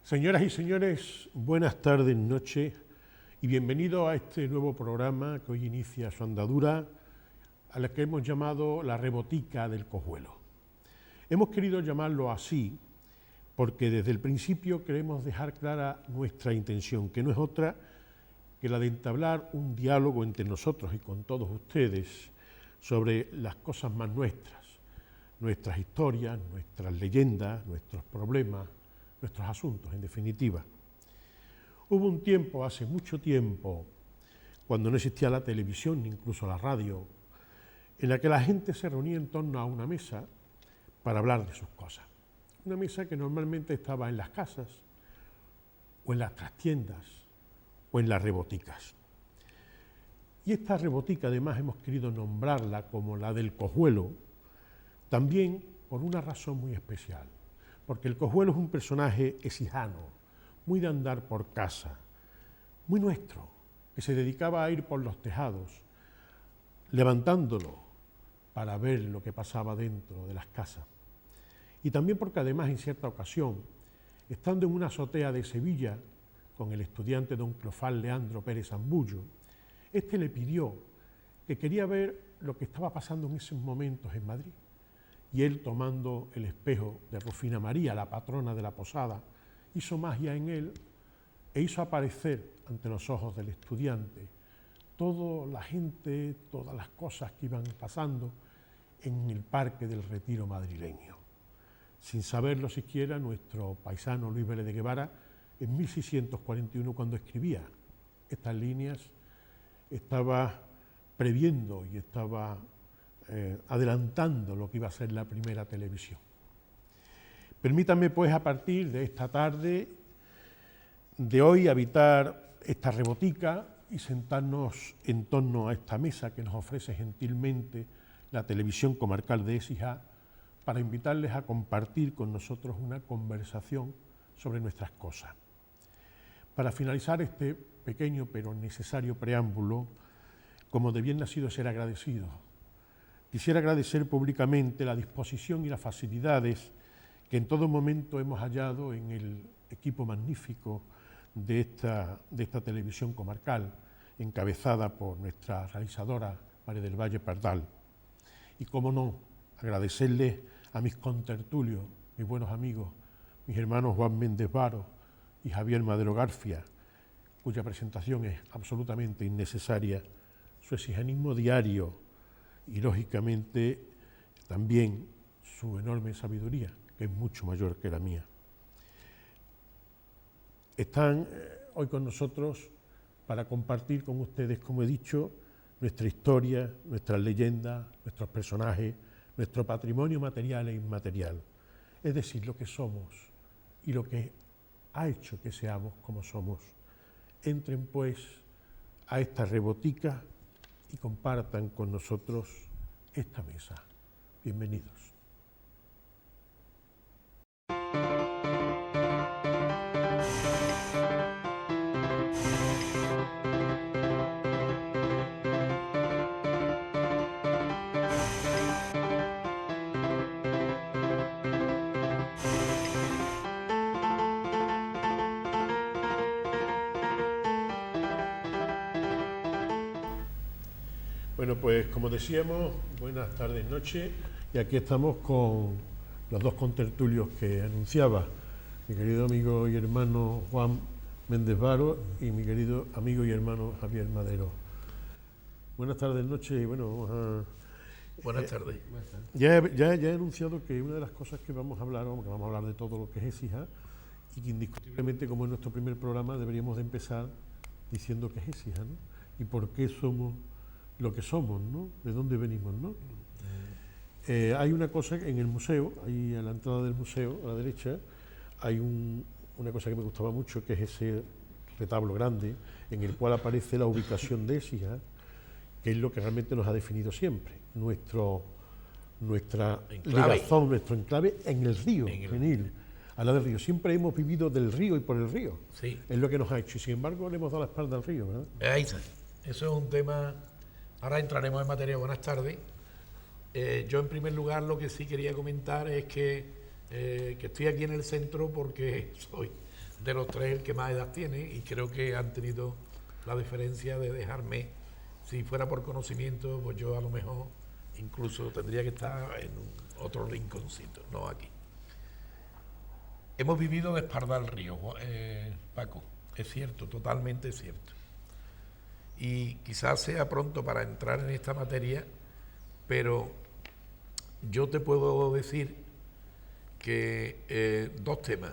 Señoras y señores, buenas tardes, noches y bienvenidos a este nuevo programa que hoy inicia su andadura, a la que hemos llamado La Rebotica del Cojuelo. Hemos querido llamarlo así porque desde el principio queremos dejar clara nuestra intención, que no es otra que la de entablar un diálogo entre nosotros y con todos ustedes sobre las cosas más nuestras historias, nuestras leyendas, nuestros problemas, nuestros asuntos, en definitiva. Hubo un tiempo, hace mucho tiempo, cuando no existía la televisión ni incluso la radio, en la que la gente se reunía en torno a una mesa para hablar de sus cosas. Una mesa que normalmente estaba en las casas, o en las trastiendas, o en las reboticas. Y esta rebotica, además, hemos querido nombrarla como la del Cojuelo, también por una razón muy especial. Porque el Cojuelo es un personaje exijano, muy de andar por casa, muy nuestro, que se dedicaba a ir por los tejados, levantándolo para ver lo que pasaba dentro de las casas. Y también porque además en cierta ocasión, estando en una azotea de Sevilla con el estudiante don Clofal Leandro Pérez Zambullo, este le pidió que quería ver lo que estaba pasando en esos momentos en Madrid. Y él, tomando el espejo de Rufina María, la patrona de la posada, hizo magia en él e hizo aparecer ante los ojos del estudiante toda la gente, todas las cosas que iban pasando en el Parque del Retiro madrileño. Sin saberlo siquiera, nuestro paisano Luis Vélez de Guevara, en 1641, cuando escribía estas líneas, estaba previendo y estaba adelantando lo que iba a ser la primera televisión. Permítanme pues a partir de esta tarde de hoy habitar esta rebotica y sentarnos en torno a esta mesa que nos ofrece gentilmente la televisión comarcal de Écija para invitarles a compartir con nosotros una conversación sobre nuestras cosas. Para finalizar este pequeño pero necesario preámbulo, como de bien nacido ser agradecido, quisiera agradecer públicamente la disposición y las facilidades que en todo momento hemos hallado en el equipo magnífico de esta televisión comarcal, encabezada por nuestra realizadora María del Valle Pardal. Y cómo no, agradecerles a mis contertulios, mis buenos amigos, mis hermanos Juan Méndez Varo y Javier Madero García, cuya presentación es absolutamente innecesaria, su exigenismo diario, y lógicamente también su enorme sabiduría, que es mucho mayor que la mía. Están hoy con nosotros para compartir con ustedes, como he dicho, nuestra historia, nuestras leyendas, nuestros personajes, nuestro patrimonio material e inmaterial, es decir, lo que somos y lo que ha hecho que seamos como somos. Entren pues a esta rebotica y compartan con nosotros esta mesa. Bienvenidos. Bueno, pues como decíamos, buenas tardes, noches, y aquí estamos con los dos contertulios que anunciaba, mi querido amigo y hermano Juan Méndez Varo y mi querido amigo y hermano Javier Madero. Buenas tardes, noches, y bueno, vamos a... Buenas tardes. Ya he anunciado que una de las cosas que vamos a hablar, que vamos a hablar de todo lo que es Écija, y que indiscutiblemente, como es nuestro primer programa, deberíamos de empezar diciendo qué es Écija, ¿no? Y por qué somos lo que somos, ¿no? De dónde venimos, ¿no? Hay una cosa en el museo, ahí a la entrada del museo, a la derecha, hay una cosa que me gustaba mucho, que es ese retablo grande, en el cual aparece la ubicación de Écija, que es lo que realmente nos ha definido siempre, nuestra ligazón, nuestro enclave en el río Genil, al lado del río. Siempre hemos vivido del río y por el río, sí. Es lo que nos ha hecho, y sin embargo le hemos dado la espalda al río, ¿verdad? Ahí está. Eso es un tema. Ahora entraremos en materia. Buenas tardes. Yo en primer lugar lo que sí quería comentar es que estoy aquí en el centro porque soy de los tres el que más edad tiene, y creo que han tenido la deferencia de dejarme, si fuera por conocimiento, pues yo a lo mejor incluso tendría que estar en otro rinconcito, no aquí. Hemos vivido de espalda al río, Paco, es cierto, totalmente cierto. Y quizás sea pronto para entrar en esta materia, pero yo te puedo decir que dos temas.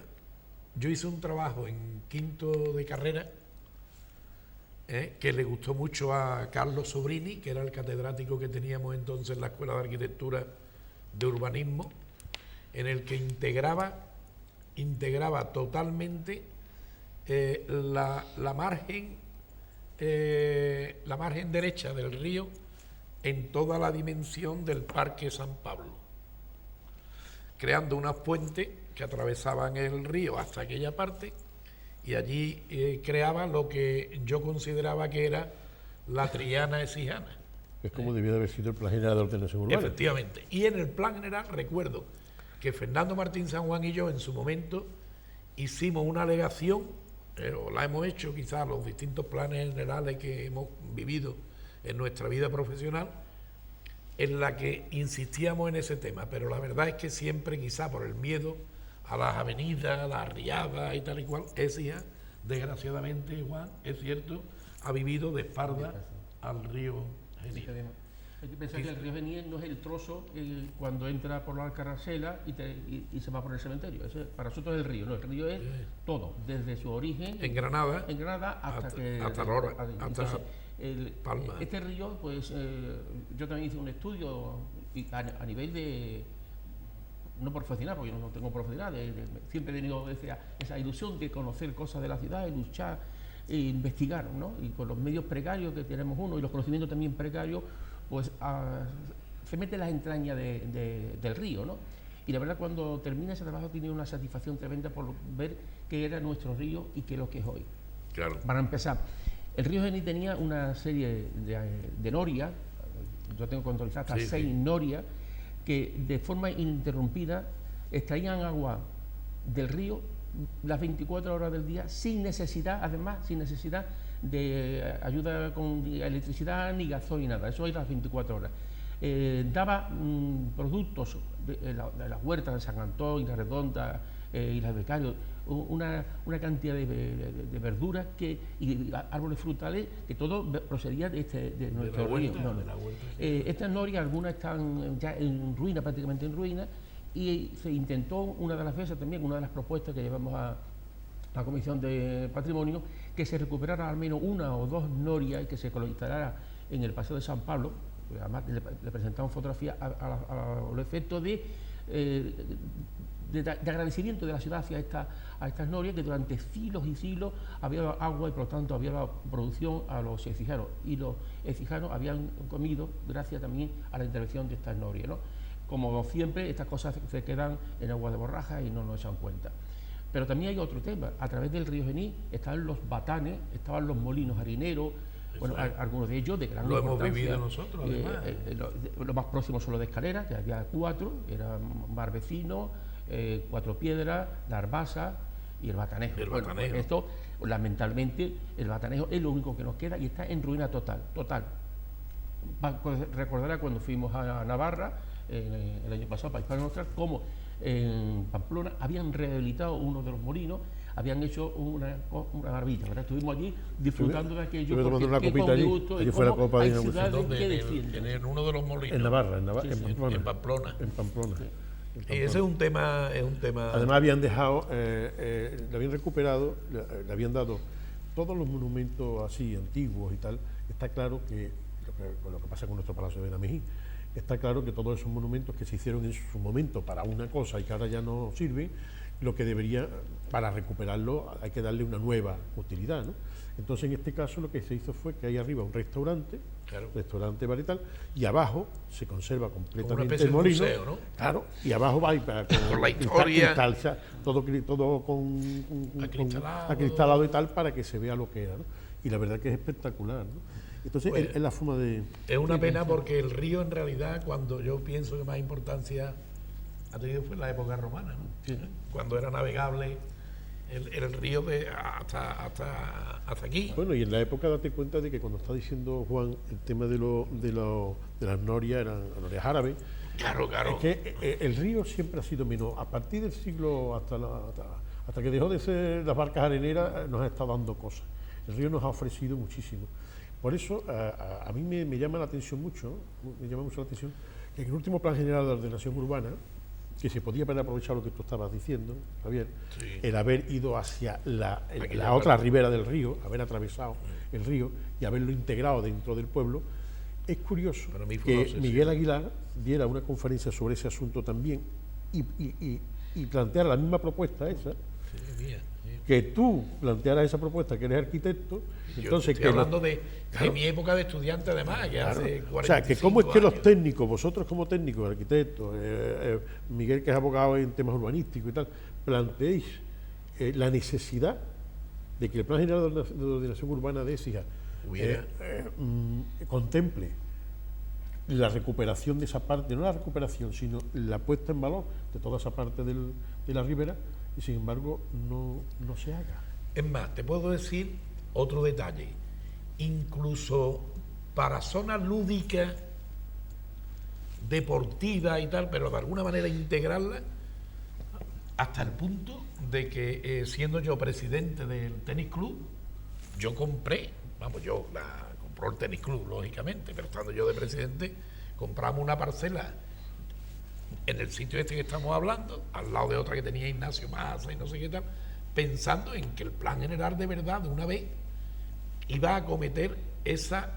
Yo hice un trabajo en quinto de carrera que le gustó mucho a Carlos Sobrini, que era el catedrático que teníamos entonces en la Escuela de Arquitectura de Urbanismo, en el que integraba totalmente la margen derecha del río en toda la dimensión del Parque San Pablo, creando unas puentes que atravesaban el río hasta aquella parte, y allí creaba lo que yo consideraba que era la Triana Écijana. Es como debía de haber sido el Plan General de Ordenación Urbana. Efectivamente. Y en el Plan General recuerdo que Fernando Martín San Juan y yo en su momento hicimos una alegación, o la hemos hecho quizás los distintos planes generales que hemos vivido en nuestra vida profesional, en la que insistíamos en ese tema, pero la verdad es que siempre, quizá por el miedo a las avenidas, a las riadas y tal y cual, Écija, desgraciadamente, Juan, es cierto, ha vivido de espalda al río Genil. Hay que pensar que el río Genil no es el trozo cuando entra por la Alcarrasela y se va por el cementerio. Para nosotros es el río, no, el río es todo, desde su origen en Granada hasta Lora, entonces, Palma. Este río, pues yo también hice un estudio a nivel de, no profesional, porque yo no tengo profesional, siempre he tenido esa ilusión de conocer cosas de la ciudad, de luchar e investigar, ¿no? Y con los medios precarios que tenemos uno y los conocimientos también precarios, pues se mete en las entrañas del río, ¿no? Y la verdad, cuando termina ese trabajo, tiene una satisfacción tremenda por ver qué era nuestro río y qué es lo que es hoy. Claro. Para empezar, el río Genil tenía una serie de norias, yo tengo controladas hasta 6 norias, que de forma ininterrumpida extraían agua del río las 24 horas del día, sin necesidad, además, sin necesidad de ayuda con electricidad ni gasoil, nada, eso es las 24 horas. Daba productos de las huertas de San Antón, Isla Redonda, Isla Becario, una cantidad de verduras y árboles frutales que todo procedía de nuestro río. Estas norias, algunas están ya en ruina, prácticamente en ruina, y se intentó una de las veces también, una de las propuestas que llevamos a la Comisión de Patrimonio, que se recuperara al menos una o dos norias y que se instalara en el Paseo de San Pablo. Además le presentamos fotografías a los efectos de agradecimiento de la ciudad a estas norias, que durante siglos y siglos había dado agua y por lo tanto había dado producción a los écijanos, y los écijanos habían comido gracias también a la intervención de estas norias, ¿no? Como siempre, estas cosas se quedan en agua de borraja y no nos echan cuenta. Pero también hay otro tema. A través del río Genil estaban los batanes, estaban los molinos harineros, bueno, algunos de ellos de gran importancia. Lo hemos vivido nosotros, además. Los más próximos son los de Escalera, que había 4, eran Mar Vecino, Cuatro Piedras, La Arbasa y el Batanejo. Pues esto, lamentablemente, el Batanejo es lo único que nos queda y está en ruina total. Recordará cuando fuimos a Navarra, el año pasado, para Hispano Nostra, como en Pamplona habían rehabilitado uno de los molinos, habían hecho una maravilla, ¿verdad? Estuvimos allí disfrutando de aquello. Estuve tomando una copita allí fue la copa de inauguración. En uno de los molinos. En Navarra, en Pamplona. En Pamplona. Y ese es un tema. Además habían dejado, le habían recuperado, le habían dado todos los monumentos así antiguos y tal. Está claro que lo que pasa con nuestro Palacio de Benamejí, está claro que todos esos monumentos que se hicieron en su momento para una cosa y que ahora ya no sirven, lo que debería, para recuperarlo, hay que darle una nueva utilidad, ¿no? Entonces, en este caso, lo que se hizo fue que hay arriba un restaurante, bar y tal, y abajo se conserva completamente el molino, museo, ¿no? Claro, y abajo va con la historia, todo con acristalado y tal, para que se vea lo que era, ¿no? Y la verdad que es espectacular, ¿no? Entonces, pues, es la forma de... Es una pena porque el río, en realidad, cuando yo pienso que más importancia ha tenido fue en la época romana, ¿no? Sí. Cuando era navegable, el río hasta aquí. Bueno, y en la época date cuenta de que cuando está diciendo Juan el tema de las norias, eran norias árabes. Claro. Es que el río siempre ha sido menos. A partir del siglo, hasta que dejó de ser las barcas areneras, nos ha estado dando cosas. El río nos ha ofrecido muchísimo. Por eso a mí me llama la atención mucho, que en el último Plan General de Ordenación Urbana, que se podía haber aprovechado lo que tú estabas diciendo, Javier, Sí. el haber ido hacia la Aquella otra parte. ribera del río, haber atravesado el río y haberlo integrado dentro del pueblo. Es curioso Para mí fue que una obsesión. Miguel Aguilar diera una conferencia sobre ese asunto también y planteara la misma propuesta esa, Sí, mía, sí. que tú plantearas esa propuesta, que eres arquitecto, Yo entonces estoy que hablando de claro. mi época de estudiante, además, que Claro. hace 45 O sea, que cómo es que los años. técnicos, vosotros como técnicos, arquitectos, Miguel que es abogado en temas urbanísticos y tal, planteéis la necesidad de que el Plan General de Ordenación Urbana de Écija Hubiera. contemple la recuperación de esa parte, no la recuperación, sino la puesta en valor de toda esa parte de la ribera, y sin embargo no se haga. Es más, te puedo decir otro detalle. Incluso para zonas lúdicas, deportivas y tal, pero de alguna manera integrarlas, hasta el punto de que siendo yo presidente del tenis club, yo compré, compró el tenis club, lógicamente, pero estando yo de presidente, compramos una parcela en el sitio este que estamos hablando, al lado de otra que tenía Ignacio Massa y no sé qué tal, pensando en que el plan general de verdad, de una vez, iba a acometer esa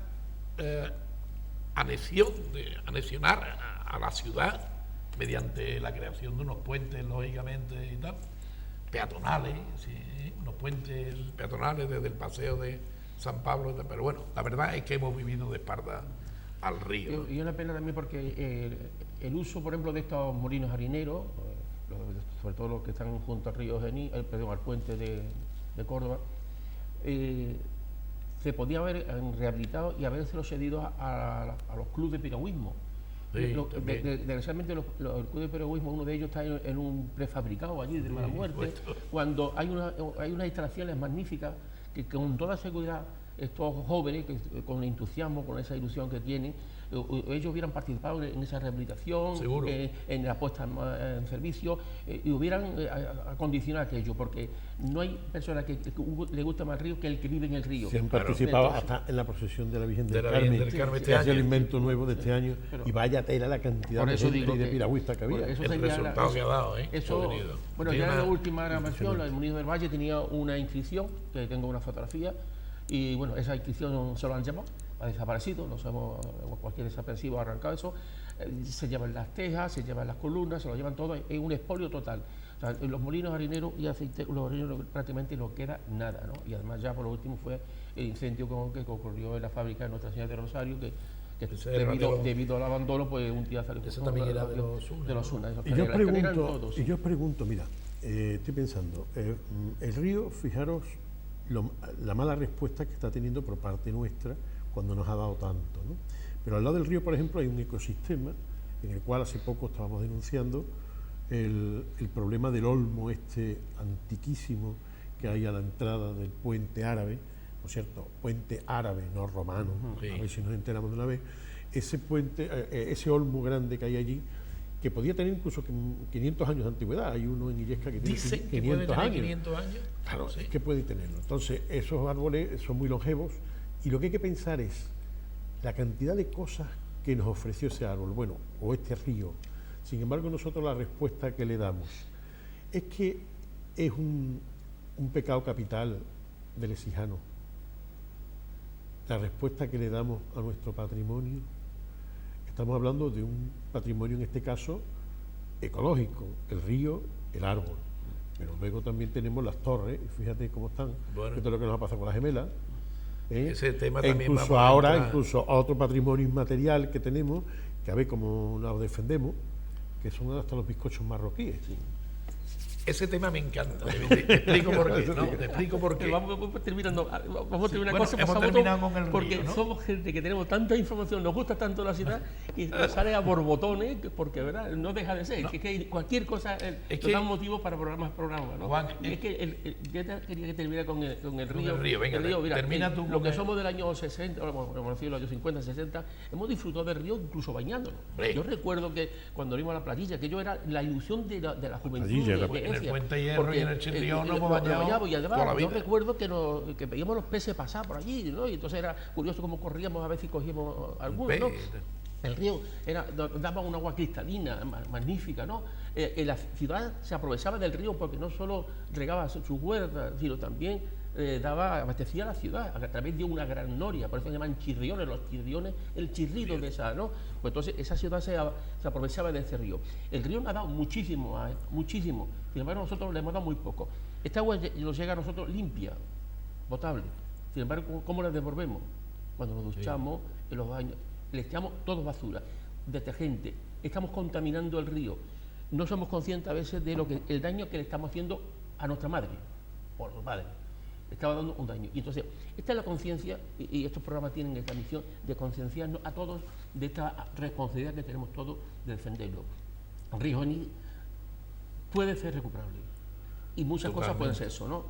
anexionar a la ciudad mediante la creación de unos puentes, lógicamente, y tal, peatonales, sí, unos puentes peatonales desde el paseo de San Pablo, y tal. Pero bueno, la verdad es que hemos vivido de espalda al río. Y una pena también porque el uso, por ejemplo, de estos molinos harineros, sobre todo los que están junto al río al puente de Córdoba, se podía haber rehabilitado y habérselo cedido a los clubes de piragüismo. Sí, también. Desgraciadamente el club de piragüismo, uno de ellos está en un prefabricado allí de mala muerte, cuando hay unas instalaciones magníficas que con toda seguridad estos jóvenes, con el entusiasmo, con esa ilusión que tienen, ellos hubieran participado en esa rehabilitación, Seguro. en la puesta en servicio, y hubieran acondicionado aquello, porque no hay persona que le guste más el río que el que vive en el río. Se han Claro. participado Entonces, hasta en la procesión de la Virgen del de la Carmen, Virgen del Carmen este que ha sido el año. invento nuevo de este año, Pero- y vaya tela la cantidad Por de eso gente digo y de que- piragüistas que por había. eso El sería resultado que ha dado, ¿eh? Eso, Ha venido. bueno, Tiene ya en la más- última grabación, el Munido del Valle tenía una inscripción, que tengo una fotografía, y bueno, esa inscripción se lo han llevado, ha desaparecido, no sabemos, cualquier desapercibido ha arrancado eso, se llevan las tejas, se llevan las columnas, se lo llevan todo, es un expolio total. O sea, en los molinos harineros y aceite, los harineros prácticamente no queda nada, ¿no? Y además ya por lo último fue el incendio que ocurrió en la fábrica de Nuestra Señora de Rosario, que Ese era de los- debido al abandono, pues un día salió Ese también era de los Unas, de los Unas, esos Y yo, que eran pregunto, todos. y yo os pregunto, mira, estoy pensando, el río, fijaros la mala respuesta que está teniendo por parte nuestra cuando nos ha dado tanto, ¿no? Pero al lado del río, por ejemplo, hay un ecosistema en el cual hace poco estábamos denunciando el problema del olmo este antiquísimo que hay a la entrada del puente árabe, ¿no es cierto? Puente árabe, no romano, Sí. a ver si nos enteramos de una vez. Ese puente, ese olmo grande que hay allí, que podía tener incluso 500 años de antigüedad. Hay uno en Illesca que tiene Dicen que 500 puede tener años. 500 años. Claro, Sí. es que puede tenerlo. Entonces, esos árboles son muy longevos y lo que hay que pensar es la cantidad de cosas que nos ofreció ese árbol, bueno, o este río. Sin embargo, nosotros la respuesta que le damos es que es un pecado capital del exijano. La respuesta que le damos a nuestro patrimonio, estamos hablando de un patrimonio, en este caso, ecológico, el río, el árbol. Pero luego también tenemos las torres, y fíjate cómo están, Bueno. esto es lo que nos ha pasado con las gemelas. Ese tema E también incluso vamos a ahora, entrar. incluso otro patrimonio inmaterial que tenemos, que a ver cómo lo defendemos, que son hasta los bizcochos marroquíes. ese tema me encanta. Te explico por qué. No, te explico por qué. Vamos terminando. Vamos a terminar bueno, hemos terminado con el porque río, ¿no? somos gente que tenemos tanta información, nos gusta tanto la ciudad y nos sale a borbotones, porque verdad no deja de ser. No. Es que cualquier cosa nos da motivo para programas, ¿no? Juan, es que yo quería que terminara con el río. el río, venga, mira, termina tú. Lo que somos del año 60, bueno, los años 50, 60, hemos disfrutado del río incluso bañándonos. Yo recuerdo que cuando íbamos a la platilla, que yo era la ilusión de la juventud. En el Puente Hierro y en el Chirrión nos hemos bañado y además toda la vida. yo recuerdo que veíamos los peces pasar por allí, ¿no? Y entonces era curioso cómo corríamos a ver si cogíamos algunos, ¿no? El río daba un agua cristalina, magnífica, ¿no? La ciudad se aprovechaba del río porque no solo regaba sus huertas, sino también abastecía a la ciudad a través de una gran noria, por eso se llaman chirriones, los chirriones, el chirrido de esa, ¿no? Pues entonces esa ciudad se aprovechaba de ese río. El río nos ha dado muchísimo, muchísimo, sin embargo nosotros le hemos dado muy poco. Esta agua nos llega a nosotros limpia, potable, sin embargo, ¿cómo la devolvemos? Cuando nos duchamos, en los baños, le echamos todo basura, detergente, estamos contaminando el río, no somos conscientes a veces de el daño que le estamos haciendo a nuestra madre, por los padres. Estaba dando un daño. Y entonces, esta es la conciencia, y estos programas tienen esta misión de concienciarnos a todos de esta responsabilidad que tenemos todos de defenderlo. El río Genil puede ser recuperable, y muchas cosas pueden ser eso, ¿no?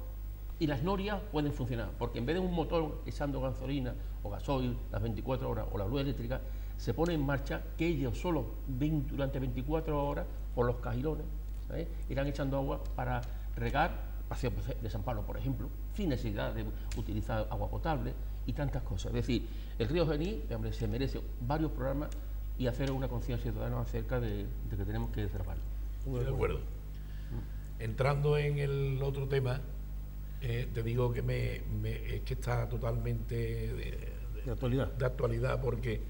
Y las norias pueden funcionar, porque en vez de un motor echando gasolina o gasoil las 24 horas o la luz eléctrica, se pone en marcha que ellos solo durante 24 horas, por los cajirones, ¿sabes?, irán echando agua para regar Paseo de San Pablo, por ejemplo, sin necesidad de utilizar agua potable y tantas cosas. Es decir, el río Genil se merece varios programas y hacer una conciencia ciudadana acerca de que tenemos que preservarlo. Estoy de acuerdo. Entrando en el otro tema, te digo que es que está totalmente de actualidad, porque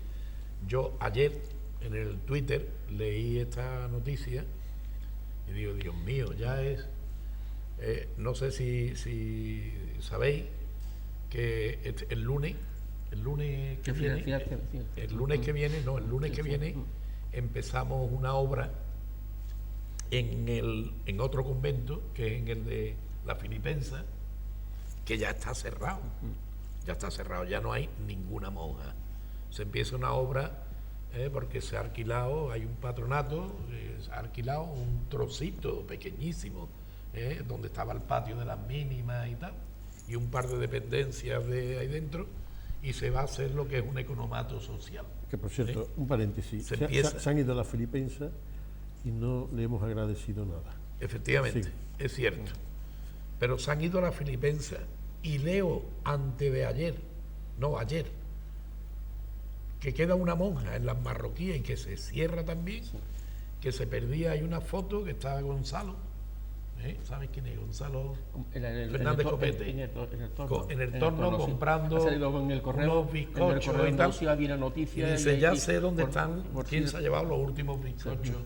yo ayer en el Twitter leí esta noticia y digo, Dios mío, ya es... no sé si sabéis que el lunes que viene empezamos una obra en otro convento, que es en el de la Filipensa, que ya está cerrado. Ya no hay ninguna monja. Se empieza una obra porque se ha alquilado, hay un patronato, se ha alquilado un trocito pequeñísimo, donde estaba el patio de las mínimas y tal, y un par de dependencias de ahí dentro, y se va a hacer lo que es un economato social. Que por cierto, un paréntesis, se han ido a la Filipensa y no le hemos agradecido nada. Efectivamente, sí. Es cierto. Pero se han ido a la Filipensa y leo ayer, que queda una monja en las Marroquíes y que se cierra también, que se perdía. Hay una foto que está Gonzalo, ¿sabes quién es? Gonzalo Fernández Copete, en el torno comprando unos bizcochos y tal, y dice, ya sé dónde están, quién se ha llevado los últimos bizcochos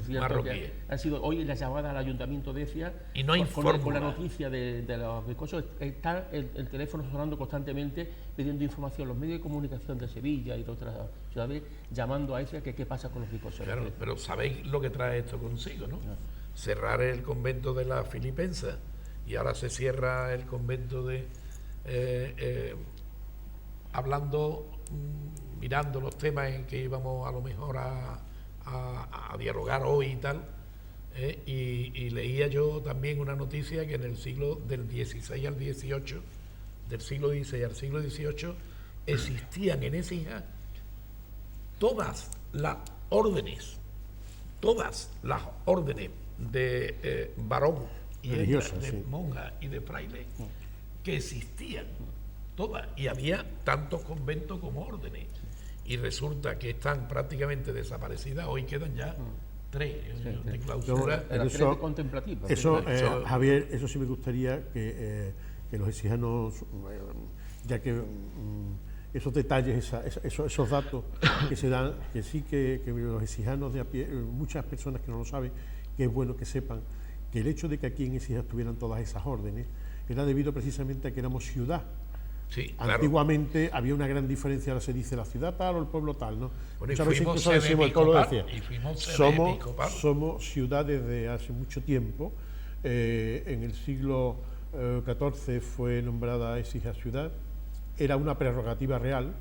marroquíes. Ha sido hoy la llamada al ayuntamiento de Écija, y no hay con la noticia de los bizcochos. Está el teléfono sonando constantemente pidiendo información, los medios de comunicación de Sevilla y de otras ciudades llamando a Écija que qué pasa con los bizcochos. Claro, pero sabéis lo que trae esto consigo, ¿no? Cerrar el convento de la Filipensa, y ahora se cierra el convento de mirando los temas en que íbamos a lo mejor a dialogar hoy y tal, y leía yo también una noticia que en el siglo del XVI al XVIII, del siglo XVI al siglo XVIII, existían en Écija todas las órdenes de varón y de monja y de fraile que existían todas, y había tantos conventos como órdenes, y resulta que están prácticamente desaparecidas. Hoy quedan ya 3 de clausura. Javier, eso sí me gustaría que los écijanos, ya que esos detalles, esos datos que se dan, que sí que los écijanos de a pie, muchas personas que no lo saben, que es bueno que sepan que el hecho de que aquí en Écija estuvieran todas esas órdenes era debido precisamente a que éramos ciudad. Sí, claro. Antiguamente había una gran diferencia, ahora se dice la ciudad tal o el pueblo tal, ¿no? Bueno, muchas veces incluso decimos, el pueblo decía, somos ciudad desde hace mucho tiempo, En el siglo XIV fue nombrada Écija ciudad. Era una prerrogativa real,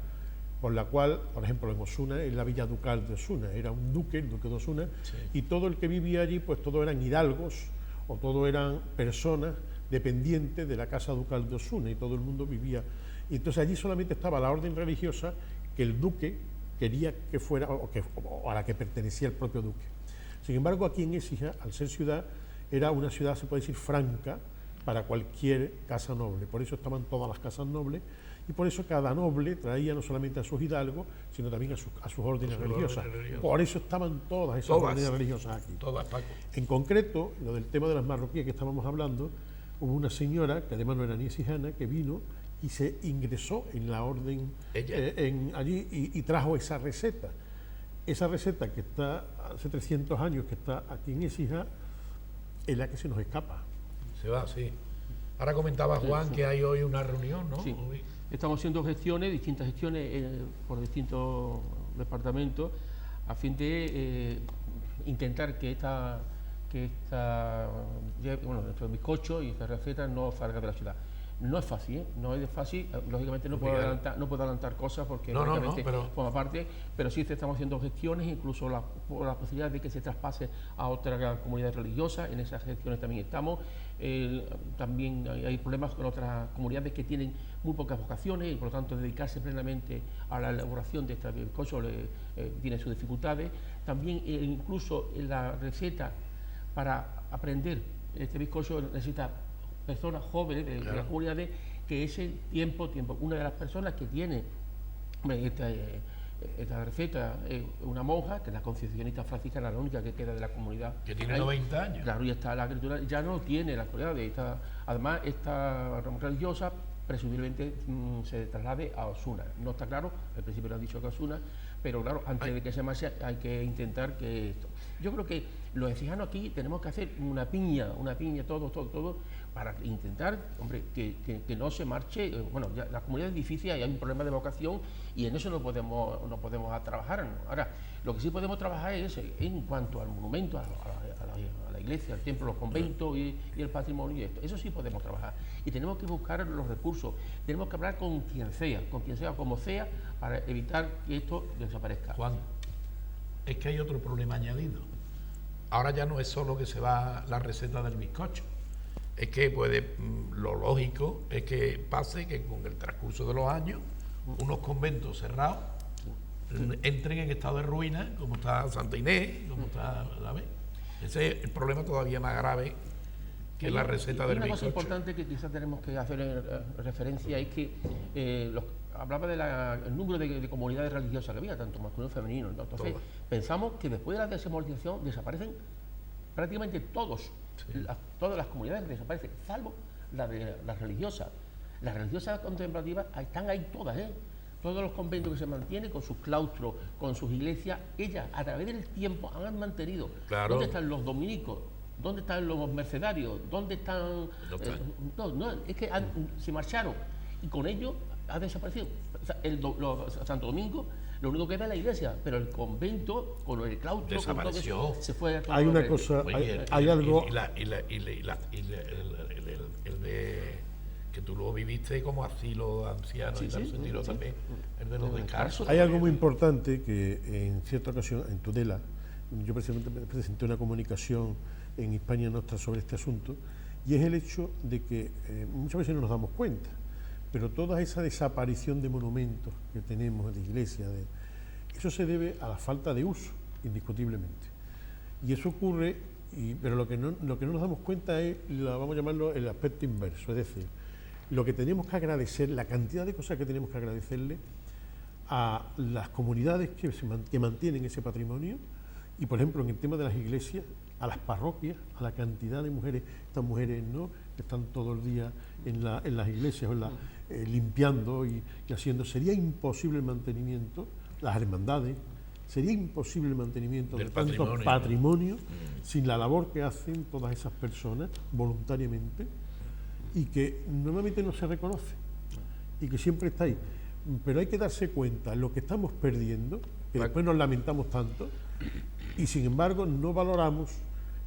por la cual, por ejemplo, en Osuna, en la villa ducal de Osuna, era un duque, el duque de Osuna, sí. Y todo el que vivía allí, pues todos eran hidalgos o todos eran personas dependientes de la casa ducal de Osuna, y todo el mundo vivía. Y entonces allí solamente estaba la orden religiosa que el duque quería que fuera, o a la que pertenecía el propio duque. Sin embargo, aquí en Écija, al ser ciudad, era una ciudad, se puede decir, franca para cualquier casa noble. Por eso estaban todas las casas nobles, y por eso cada noble traía no solamente a sus hidalgos, sino también a sus órdenes religiosas. Por eso estaban todas esas órdenes religiosas aquí. Todas, Paco. En concreto, lo del tema de las marroquíes que estábamos hablando, hubo una señora, que además no era ni exijana, que vino y se ingresó en la orden allí y trajo esa receta. Esa receta que está hace 300 años, que está aquí en Écija, es la que se nos escapa. Se va, sí. Ahora comentaba Juan que hay hoy una reunión, ¿no? Sí. Estamos haciendo gestiones, distintas gestiones por distintos departamentos, a fin de intentar que nuestro bizcocho y esta receta no salga de la ciudad. No es fácil, no es fácil, lógicamente no puedo adelantar cosas porque forma parte, pero sí estamos haciendo gestiones, incluso la posibilidad de que se traspase a otra comunidad religiosa. En esas gestiones también estamos. También hay problemas con otras comunidades que tienen muy pocas vocaciones y por lo tanto dedicarse plenamente a la elaboración de este bizcocho tiene sus dificultades. También incluso la receta para aprender este bizcocho necesita personas jóvenes de las comunidades, que ese tiempo, una de las personas que tiene esta receta es una monja, que es la concepcionista franciscana, la única que queda de la comunidad. Que tiene 90 años. Claro, ya está la escritura, ya no tiene la comunidad. Además, esta religiosa presumiblemente se traslade a Osuna. No está claro, al principio lo han dicho que Osuna, pero claro, antes de que se marche hay que intentar que esto. Yo creo que los exijanos aquí tenemos que hacer una piña, todo, para intentar, hombre, que no se marche. Bueno, ya la comunidad es difícil, hay un problema de vocación y en eso no podemos trabajar. Ahora, lo que sí podemos trabajar es en cuanto al monumento, a la iglesia, al templo, los conventos y el patrimonio y esto. Eso sí podemos trabajar. Y tenemos que buscar los recursos, tenemos que hablar con quien sea como sea, para evitar que esto desaparezca. Juan, es que hay otro problema añadido. Ahora ya no es solo que se va la receta del bizcocho, es que lo lógico es que pase que con el transcurso de los años unos conventos cerrados entren en estado de ruina, como está Santa Inés, como está la vez. Ese es el problema todavía más grave que la receta del bizcocho. Una cosa importante que quizás tenemos que hacer referencia es que hablaba del número de comunidades religiosas que había, tanto masculino como femenino. Entonces, pensamos que después de la desemortización desaparecen prácticamente todas las comunidades desaparecen, salvo las religiosas. Las religiosas contemplativas están ahí todas, todos los conventos que se mantienen con sus claustros, con sus iglesias, ellas a través del tiempo han mantenido. Claro. ¿Dónde están los dominicos? ¿Dónde están los mercedarios? ¿Dónde están? Es que se marcharon y con ello ha desaparecido. O sea, Santo Domingo, lo único que queda es la iglesia, pero el convento con el claustro desapareció. Con todo eso, se fue. Hay una cosa, hay algo. El de que tú lo viviste como asilo de ancianos y tal sentido también, el de los descansos. Hay algo muy importante que en cierta ocasión en Tudela, yo presenté una comunicación en Hispania Nostra sobre este asunto, y es el hecho de que muchas veces no nos damos cuenta, pero toda esa desaparición de monumentos que tenemos, de iglesias, eso se debe a la falta de uso, indiscutiblemente. Y eso ocurre, pero lo que no nos damos cuenta es, vamos a llamarlo, el aspecto inverso, es decir, lo que tenemos que agradecer, la cantidad de cosas que tenemos que agradecerle a las comunidades que mantienen ese patrimonio, y por ejemplo en el tema de las iglesias, a las parroquias, a la cantidad de mujeres, estas mujeres ¿no? que están todo el día en las iglesias limpiando y haciendo. Sería imposible el mantenimiento, las hermandades, sería imposible el mantenimiento de tanto patrimonio sin la labor que hacen todas esas personas voluntariamente, y que normalmente no se reconoce y que siempre está ahí. Pero hay que darse cuenta lo que estamos perdiendo, que después nos lamentamos tanto, y sin embargo no valoramos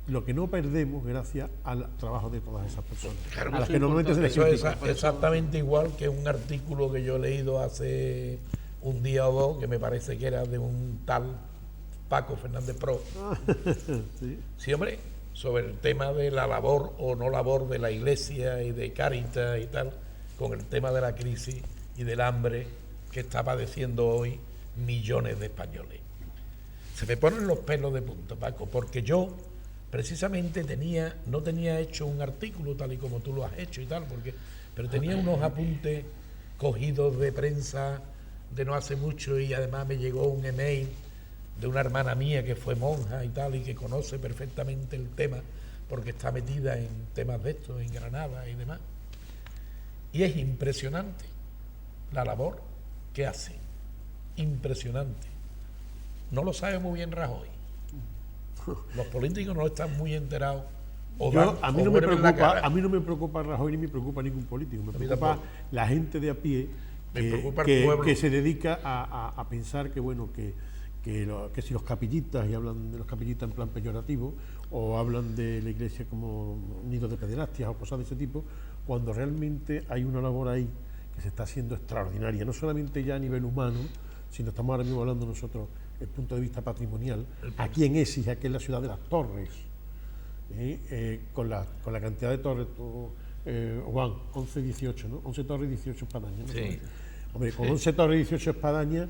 lo que no perdemos gracias al trabajo de todas esas personas, Claro, a las que normalmente se les eso es critica. exactamente igual que un artículo que yo he leído hace un día o dos, que me parece que era de un tal Paco Fernández Pro. Sí. Sí, hombre, sobre el tema de la labor o no labor de la Iglesia y de Cáritas y tal, con el tema de la crisis y del hambre que está padeciendo hoy millones de españoles. Se me ponen los pelos de punta, Paco, porque yo precisamente no tenía hecho un artículo tal y como tú lo has hecho y tal, pero tenía unos apuntes cogidos de prensa de no hace mucho, y además me llegó un email de una hermana mía que fue monja y tal, y que conoce perfectamente el tema porque está metida en temas de estos, en Granada y demás. Y es impresionante la labor que hacen, impresionante. No lo sabe muy bien Rajoy. Los políticos no están muy enterados. A mí no me preocupa Rajoy ni me preocupa ningún político. Me preocupa la gente de a pie que se dedica a pensar que bueno que si los capillitas, y hablan de los capillitas en plan peyorativo, o hablan de la Iglesia como nido de pederastia o cosas de ese tipo, cuando realmente hay una labor ahí que se está haciendo extraordinaria, no solamente ya a nivel humano, sino estamos ahora mismo hablando nosotros desde el punto de vista patrimonial, aquí en Écija, que es la ciudad de las torres, con la cantidad de torres, Juan, 11, 18, ¿no? 11 torres y 18 espadañas. ¿No? Sí. Hombre, con 11 torres y 18 espadañas,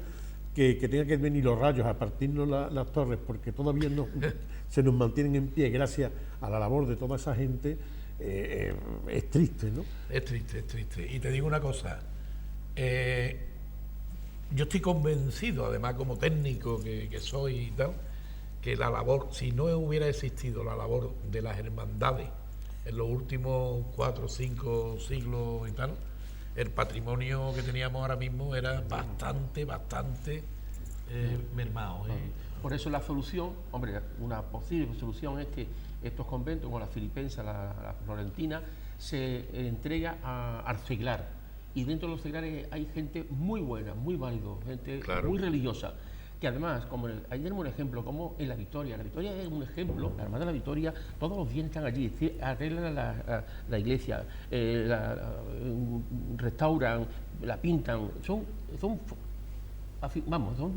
que tengan que venir los rayos a partirnos las torres, porque todavía se nos mantienen en pie gracias a la labor de toda esa gente, es triste, ¿no? Es triste, es triste. Y te digo una cosa, yo estoy convencido, además como técnico que soy y tal, que la labor, si no hubiera existido la labor de las hermandades en los últimos 4 o 5 siglos y tal, el patrimonio que teníamos ahora mismo era bastante mermado. Por eso la solución, hombre, una posible solución es que estos conventos, como la filipense, la florentina, se entrega al seglar. Y dentro de los seglares hay gente muy buena, muy válido, gente muy religiosa. Que además, como ahí tenemos un ejemplo, como en la Victoria es un ejemplo, la Hermandad de la Victoria, todos los días están allí, arreglan la iglesia, restauran, la pintan, son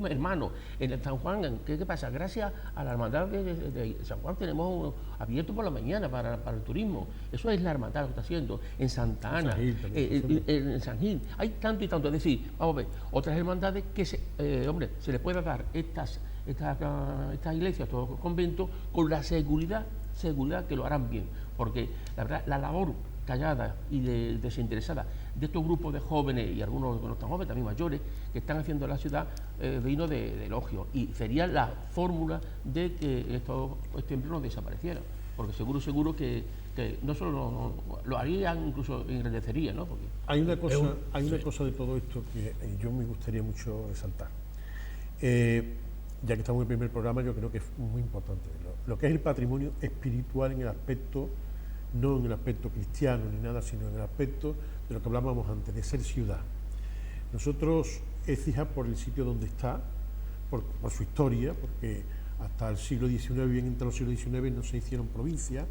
hermanos. En el San Juan, ¿qué pasa? Gracias a la Hermandad de San Juan tenemos abierto por la mañana para el turismo. Eso es la hermandad lo que está haciendo. En Santa Ana, en San Gil, hay tanto y tanto. Es decir, vamos a ver, otras hermandades que se les pueda dar estas iglesias, estos conventos, con la seguridad que lo harán bien. Porque la verdad, la labor callada y desinteresada de estos grupos de jóvenes, y algunos no tan jóvenes, también mayores, que están haciendo la ciudad, vino de elogio, y sería la fórmula de que estos templos no desaparecieran, porque seguro que no solo lo harían, incluso engrandecería, ¿no? Porque hay una cosa de todo esto que yo me gustaría mucho resaltar. Ya que estamos en el primer programa, yo creo que es muy importante lo que es el patrimonio espiritual en el aspecto, no en el aspecto cristiano ni nada, sino en el aspecto de lo que hablábamos antes, de ser ciudad. Nosotros, Écija, por el sitio donde está, por su historia, porque hasta el siglo XIX, bien entrado el siglo XIX, no se hicieron provincias,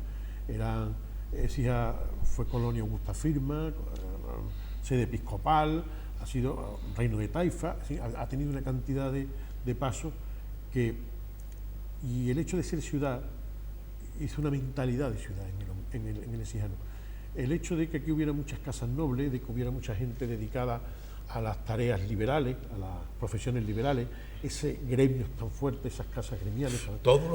Écija fue colonia Augusta Firma, sede episcopal, ha sido reino de Taifa, ha tenido una cantidad de pasos y el hecho de ser ciudad hizo una mentalidad de ciudad en el écijano. El hecho de que aquí hubiera muchas casas nobles, de que hubiera mucha gente dedicada a las tareas liberales, a las profesiones liberales, ese gremio tan fuerte, esas casas gremiales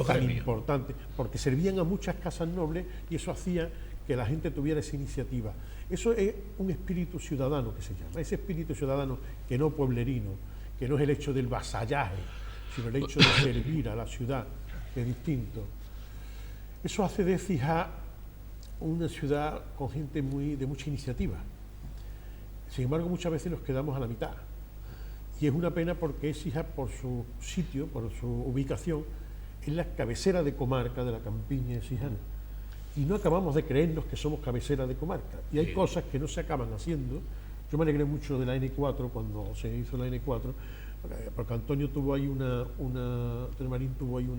tan importantes, porque servían a muchas casas nobles y eso hacía que la gente tuviera esa iniciativa. Eso es un espíritu ciudadano que se llama, ese espíritu ciudadano que no pueblerino, que no es el hecho del vasallaje, sino el hecho de servir a la ciudad, que es distinto. Eso hace de Écija una ciudad con gente de mucha iniciativa. Sin embargo, muchas veces nos quedamos a la mitad. Y es una pena porque Écija, por su sitio, por su ubicación, es la cabecera de comarca de la campiña écijana. Y no acabamos de creernos que somos cabecera de comarca. Y hay cosas que no se acaban haciendo. Yo me alegré mucho de la N4 cuando se hizo la N4, porque Antonio tuvo ahí Marín tuvo ahí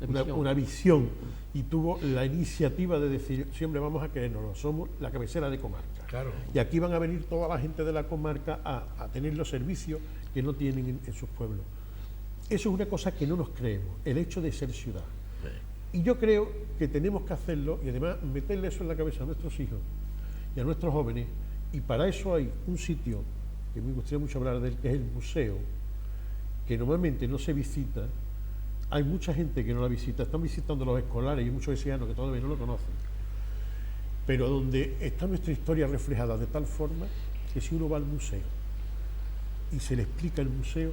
una visión, y tuvo la iniciativa de decir, siempre vamos a querernos, somos la cabecera de comarca. Claro. Y aquí van a venir toda la gente de la comarca a tener los servicios que no tienen en sus pueblos. Eso es una cosa que no nos creemos, el hecho de ser ciudad. Y yo creo que tenemos que hacerlo y además meterle eso en la cabeza a nuestros hijos y a nuestros jóvenes. Y para eso hay un sitio que me gustaría mucho hablar de él, que es el museo, que normalmente no se visita. Hay mucha gente que no la visita, están visitando los escolares y muchos vecinos que todavía no lo conocen, pero donde está nuestra historia reflejada de tal forma que si uno va al museo y se le explica el museo,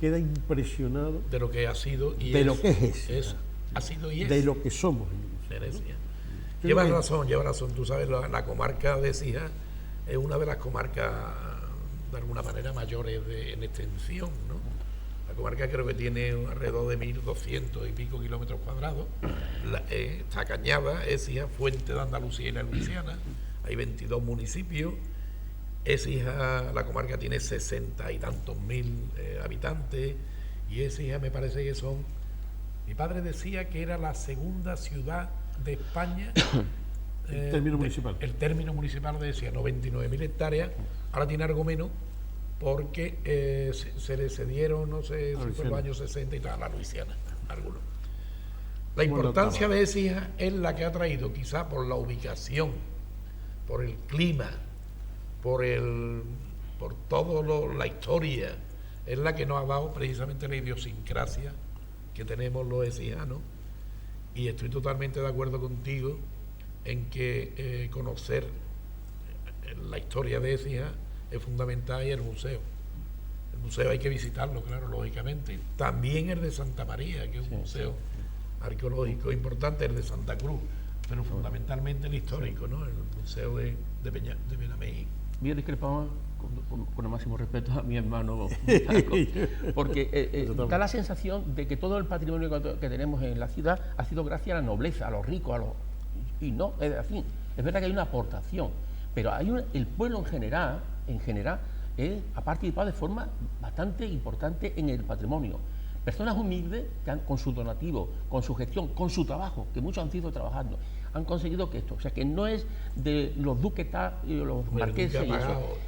queda impresionado de lo que ha sido y de lo que es, ha sido y es de lo que somos. Llevas razón. Tú sabes, la comarca de Écija es una de las comarcas de alguna manera mayores en extensión, ¿no? La comarca creo que tiene alrededor de 1.200 y pico kilómetros cuadrados. Está Cañada, Écija, Fuente de Andalucía y la Luisiana. Hay 22 municipios. Écija, la comarca tiene 60 y tantos mil habitantes. Y Écija me parece que son... Mi padre decía que era la segunda ciudad de España. El término municipal. El término municipal de Écija, 99.000 hectáreas. Ahora tiene algo menos, porque se le cedieron, no sé, si fue en los años 60 y tal, a la Luisiana, algunos. La importancia de Écija es la que ha traído, quizá por la ubicación, por el clima, por todo la historia, es la que nos ha dado precisamente la idiosincrasia que tenemos los écijanos. Y estoy totalmente de acuerdo contigo en que conocer la historia de Écija es fundamental, y el museo. El museo hay que visitarlo, claro, lógicamente. También el de Santa María, que es un museo arqueológico importante, el de Santa Cruz, pero fundamentalmente el histórico, ¿no? El museo de Benamey. Bien discrepamos con el máximo respeto a mi hermano, porque da la sensación de que todo el patrimonio que tenemos en la ciudad ha sido gracias a la nobleza, a los ricos, y no, es así. Es verdad que hay una aportación, pero el pueblo en general ha participado de forma bastante importante en el patrimonio. Personas humildes que con su donativo, con su gestión, con su trabajo, que muchos han sido trabajando, han conseguido que esto, o sea, que no es de los duques y los marqueses,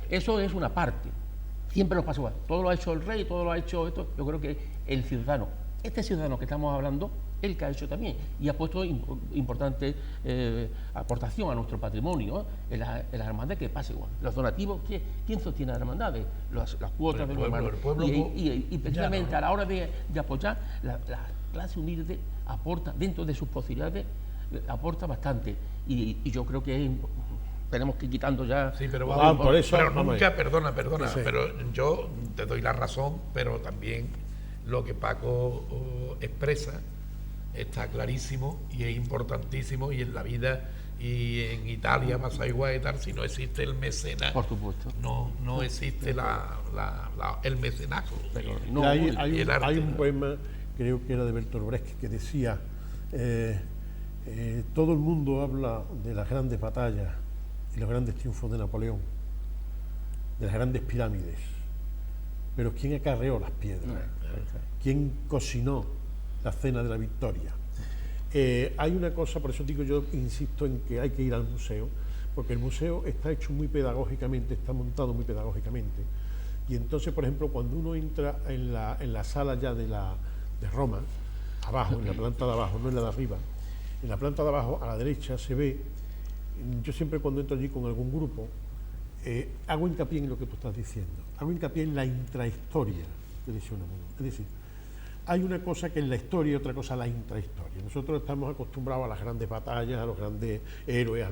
eso es una parte. Siempre los pasa igual. Todo lo ha hecho el rey, todo lo ha hecho esto. Yo creo que el ciudadano, este ciudadano que estamos hablando, el que ha hecho también, y ha puesto importante aportación a nuestro patrimonio, en las hermandades, que pasa igual. Los donativos, ¿quién sostiene las hermandades? Las cuotas de los hermanos. Y precisamente a la hora de apoyar, la clase humilde aporta, dentro de sus posibilidades, aporta bastante. Y yo creo que tenemos que ir quitando ya... Sí, pero por eso, pero nunca, perdona, sí. Pero yo te doy la razón, pero también lo que Paco expresa está clarísimo y es importantísimo, y en la vida y en Italia pasa igual y tal. Si no existe el mecenas, por supuesto, no existe el mecenazgo. Hay un poema, creo que era de Bertolt Brecht, que decía todo el mundo habla de las grandes batallas y los grandes triunfos de Napoleón, de las grandes pirámides, pero ¿quién acarreó las piedras? ¿Quién cocinó la cena de la victoria? Hay una cosa, por eso digo, yo insisto en que hay que ir al museo, porque el museo está hecho muy pedagógicamente, está montado muy pedagógicamente, y entonces, por ejemplo, cuando uno entra en la sala ya de Roma, abajo, en la planta de abajo, no en la de arriba, en la planta de abajo a la derecha se ve, yo siempre cuando entro allí con algún grupo, hago hincapié en lo que tú estás diciendo, hago hincapié en la intrahistoria de Unamuno. Es decir, hay una cosa que es la historia y otra cosa la intrahistoria. Nosotros estamos acostumbrados a las grandes batallas, a los grandes héroes,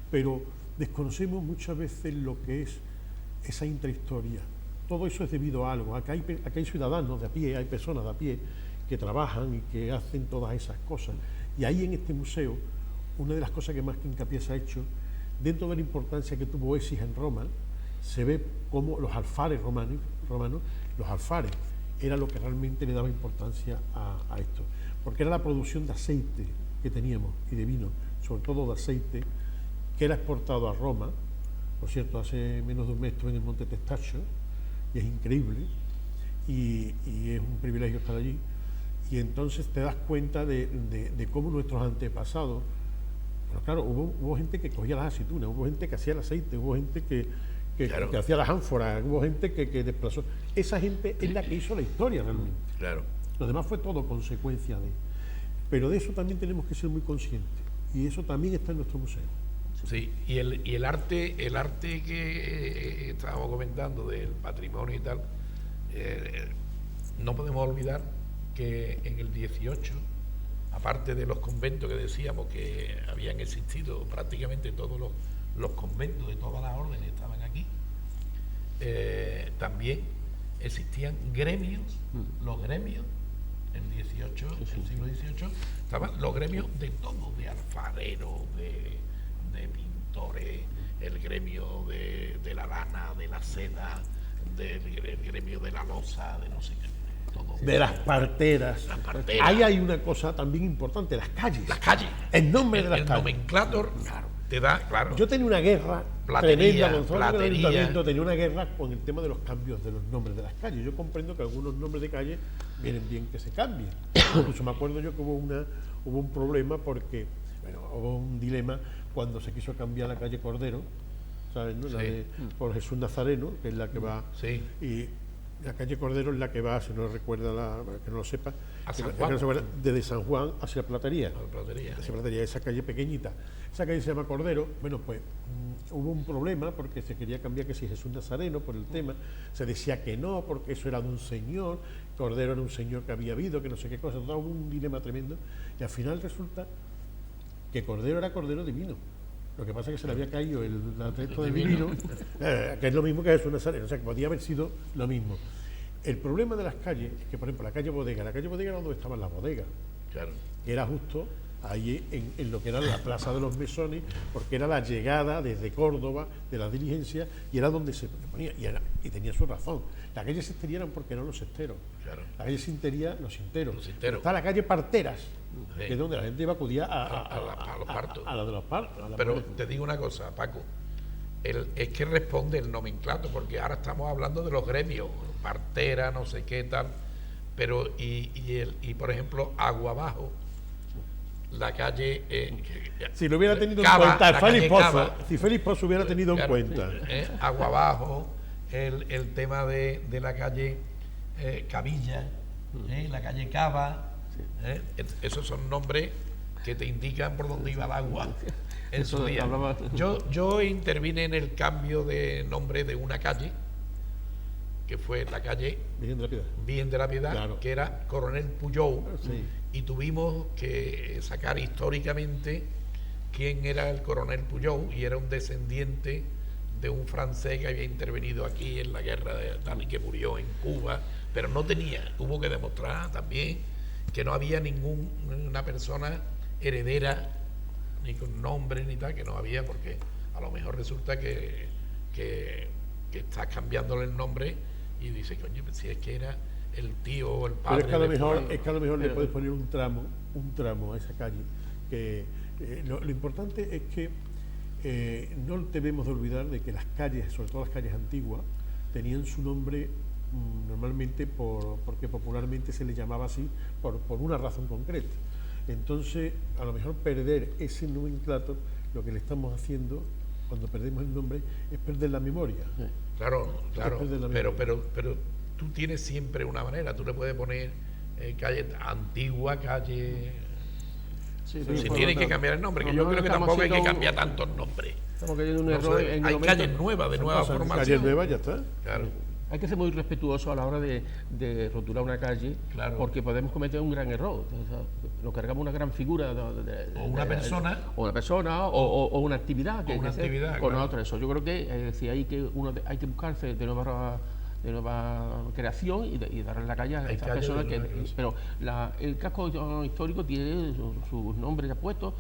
pero desconocemos muchas veces lo que es esa intrahistoria. Todo eso es debido a algo. Acá hay ciudadanos de a pie, hay personas de a pie que trabajan y que hacen todas esas cosas. Y ahí en este museo, una de las cosas que más que hincapié se ha hecho, dentro de la importancia que tuvo Écija en Roma, se ve cómo los alfares romanos, los alfares, era lo que realmente le daba importancia a esto, porque era la producción de aceite que teníamos y de vino, sobre todo de aceite, que era exportado a Roma. Por cierto, hace menos de un mes estuve en el Monte Testaccio y es increíble, y es un privilegio estar allí. y entonces te das cuenta de cómo nuestros antepasados, pero claro, hubo gente que cogía las aceitunas, hubo gente que hacía el aceite, hubo gente que hacía las ánforas, hubo gente que desplazó. Esa gente es la que hizo la historia realmente. Claro. Lo demás fue todo consecuencia de. Pero de eso también tenemos que ser muy conscientes. Y eso también está en nuestro museo. Sí, y el arte que estábamos comentando del patrimonio y tal, no podemos olvidar que en el 18, aparte de los conventos que decíamos que habían existido, prácticamente todos los conventos de todas las órdenes estaban aquí, también existían gremios, los gremios, en el siglo XVIII, estaban los gremios de todo, de alfareros, de pintores, el gremio de la lana, de la seda, el gremio de la loza, de no sé qué. Todo. De las parteras. Las parteras. Ahí hay una cosa también importante, las calles. Las calles. El nombre de las calles. El nomenclator te da, claro. Yo tenía una guerra Platería, tremenda, Gonzalo, en el platería. ayuntamiento tenía una guerra con el tema de los cambios de los nombres de las calles. Yo comprendo que algunos nombres de calles vienen bien que se cambien. Incluso me acuerdo yo que hubo un problema porque, bueno, hubo un dilema cuando se quiso cambiar la calle Cordero, ¿sabes? ¿No? La Sí. por Jesús Nazareno, que es la que va. Sí. Y la calle Cordero es la que va, si no recuerda, que no lo sepa, A San que Juan. no se acuerda, desde San Juan hacia Platería. La platería. Hacia Platería, esa calle pequeñita. Esa calle se llama Cordero. Bueno, pues hubo un problema porque se quería cambiar que si Jesús Nazareno por el tema. Se decía que no, porque eso era de un señor. Cordero era un señor que había habido, que no sé qué cosa. Todo hubo un dilema tremendo. Y al final resulta que Cordero era Cordero divino. Lo que pasa es que se le había caído el resto de divino, que es lo mismo que Jesús Nazareno. O sea, que podía haber sido lo mismo. El problema de las calles es que, por ejemplo, la calle Bodega era donde estaban las bodegas, Claro. que era justo ahí en lo que era la Plaza de los Mesones, porque era la llegada desde Córdoba de las diligencias y era donde se ponía, y tenía su razón. La calle Sestería eran porque eran los sesteros, Claro. la calle Sintería los sinteros. Los sinteros. Está la calle Parteras, Sí. que es donde la gente iba a acudir A los partos. a la de los partos. a la Pero muerte. te digo una cosa, Paco, es que responde el nomenclato, porque ahora estamos hablando de los gremios, partera, no sé qué tal, pero y por ejemplo, Agua Abajo, la calle Si lo hubiera tenido Cava, en cuenta la Félix calle Pozo, Cava. si Félix Pozo hubiera tenido en Claro, cuenta. Agua Abajo, el tema de la calle Cavilla, la calle Cava, esos son nombres que te indican por dónde iba el agua en su día. Yo intervine en el cambio de nombre de una calle, que fue la calle Virgen de la Piedad. Bien de la Piedad, Claro. que era Coronel Puyou, Sí. y tuvimos que sacar históricamente quién era el Coronel Puyou, y era un descendiente de un francés que había intervenido aquí en la guerra de tal y que murió en Cuba, pero no tenía, hubo que demostrar también que no había ninguna persona heredera, ni con nombre ni tal, que no había, porque a lo mejor resulta que estás cambiándole el nombre y dices, coño, pues si es que era el tío o el Pero padre. es que a lo de mejor, fulano. le puedes poner un tramo a esa calle. Que lo importante es que no debemos de olvidar de que las calles, sobre todo las calles antiguas, tenían su nombre normalmente porque popularmente se le llamaba así por una razón concreta. Entonces, a lo mejor perder ese nomenclator, lo que le estamos haciendo cuando perdemos el nombre es perder la memoria. Claro, Después de la pero tú tienes siempre una manera, tú le puedes poner calle antigua, calle... Sí, si tienes que cambiar el nombre, que yo creo que tampoco hay que cambiar tantos nombres. Estamos cayendo en un No error sé, en el hay momento. calles nuevas, de nueva Calle formación. nueva, ya está. Claro. Hay que ser muy respetuoso a la hora de rotular una calle, Claro. porque podemos cometer un gran error. O sea, nos cargamos una gran figura O una persona. o una persona o una actividad O una que sea actividad, con claro. otra. Eso yo creo que si hay que buscarse de nueva creación y darle la calle a Hay estas calles personas de nueva creación. pero el casco histórico tiene sus nombres ya puestos.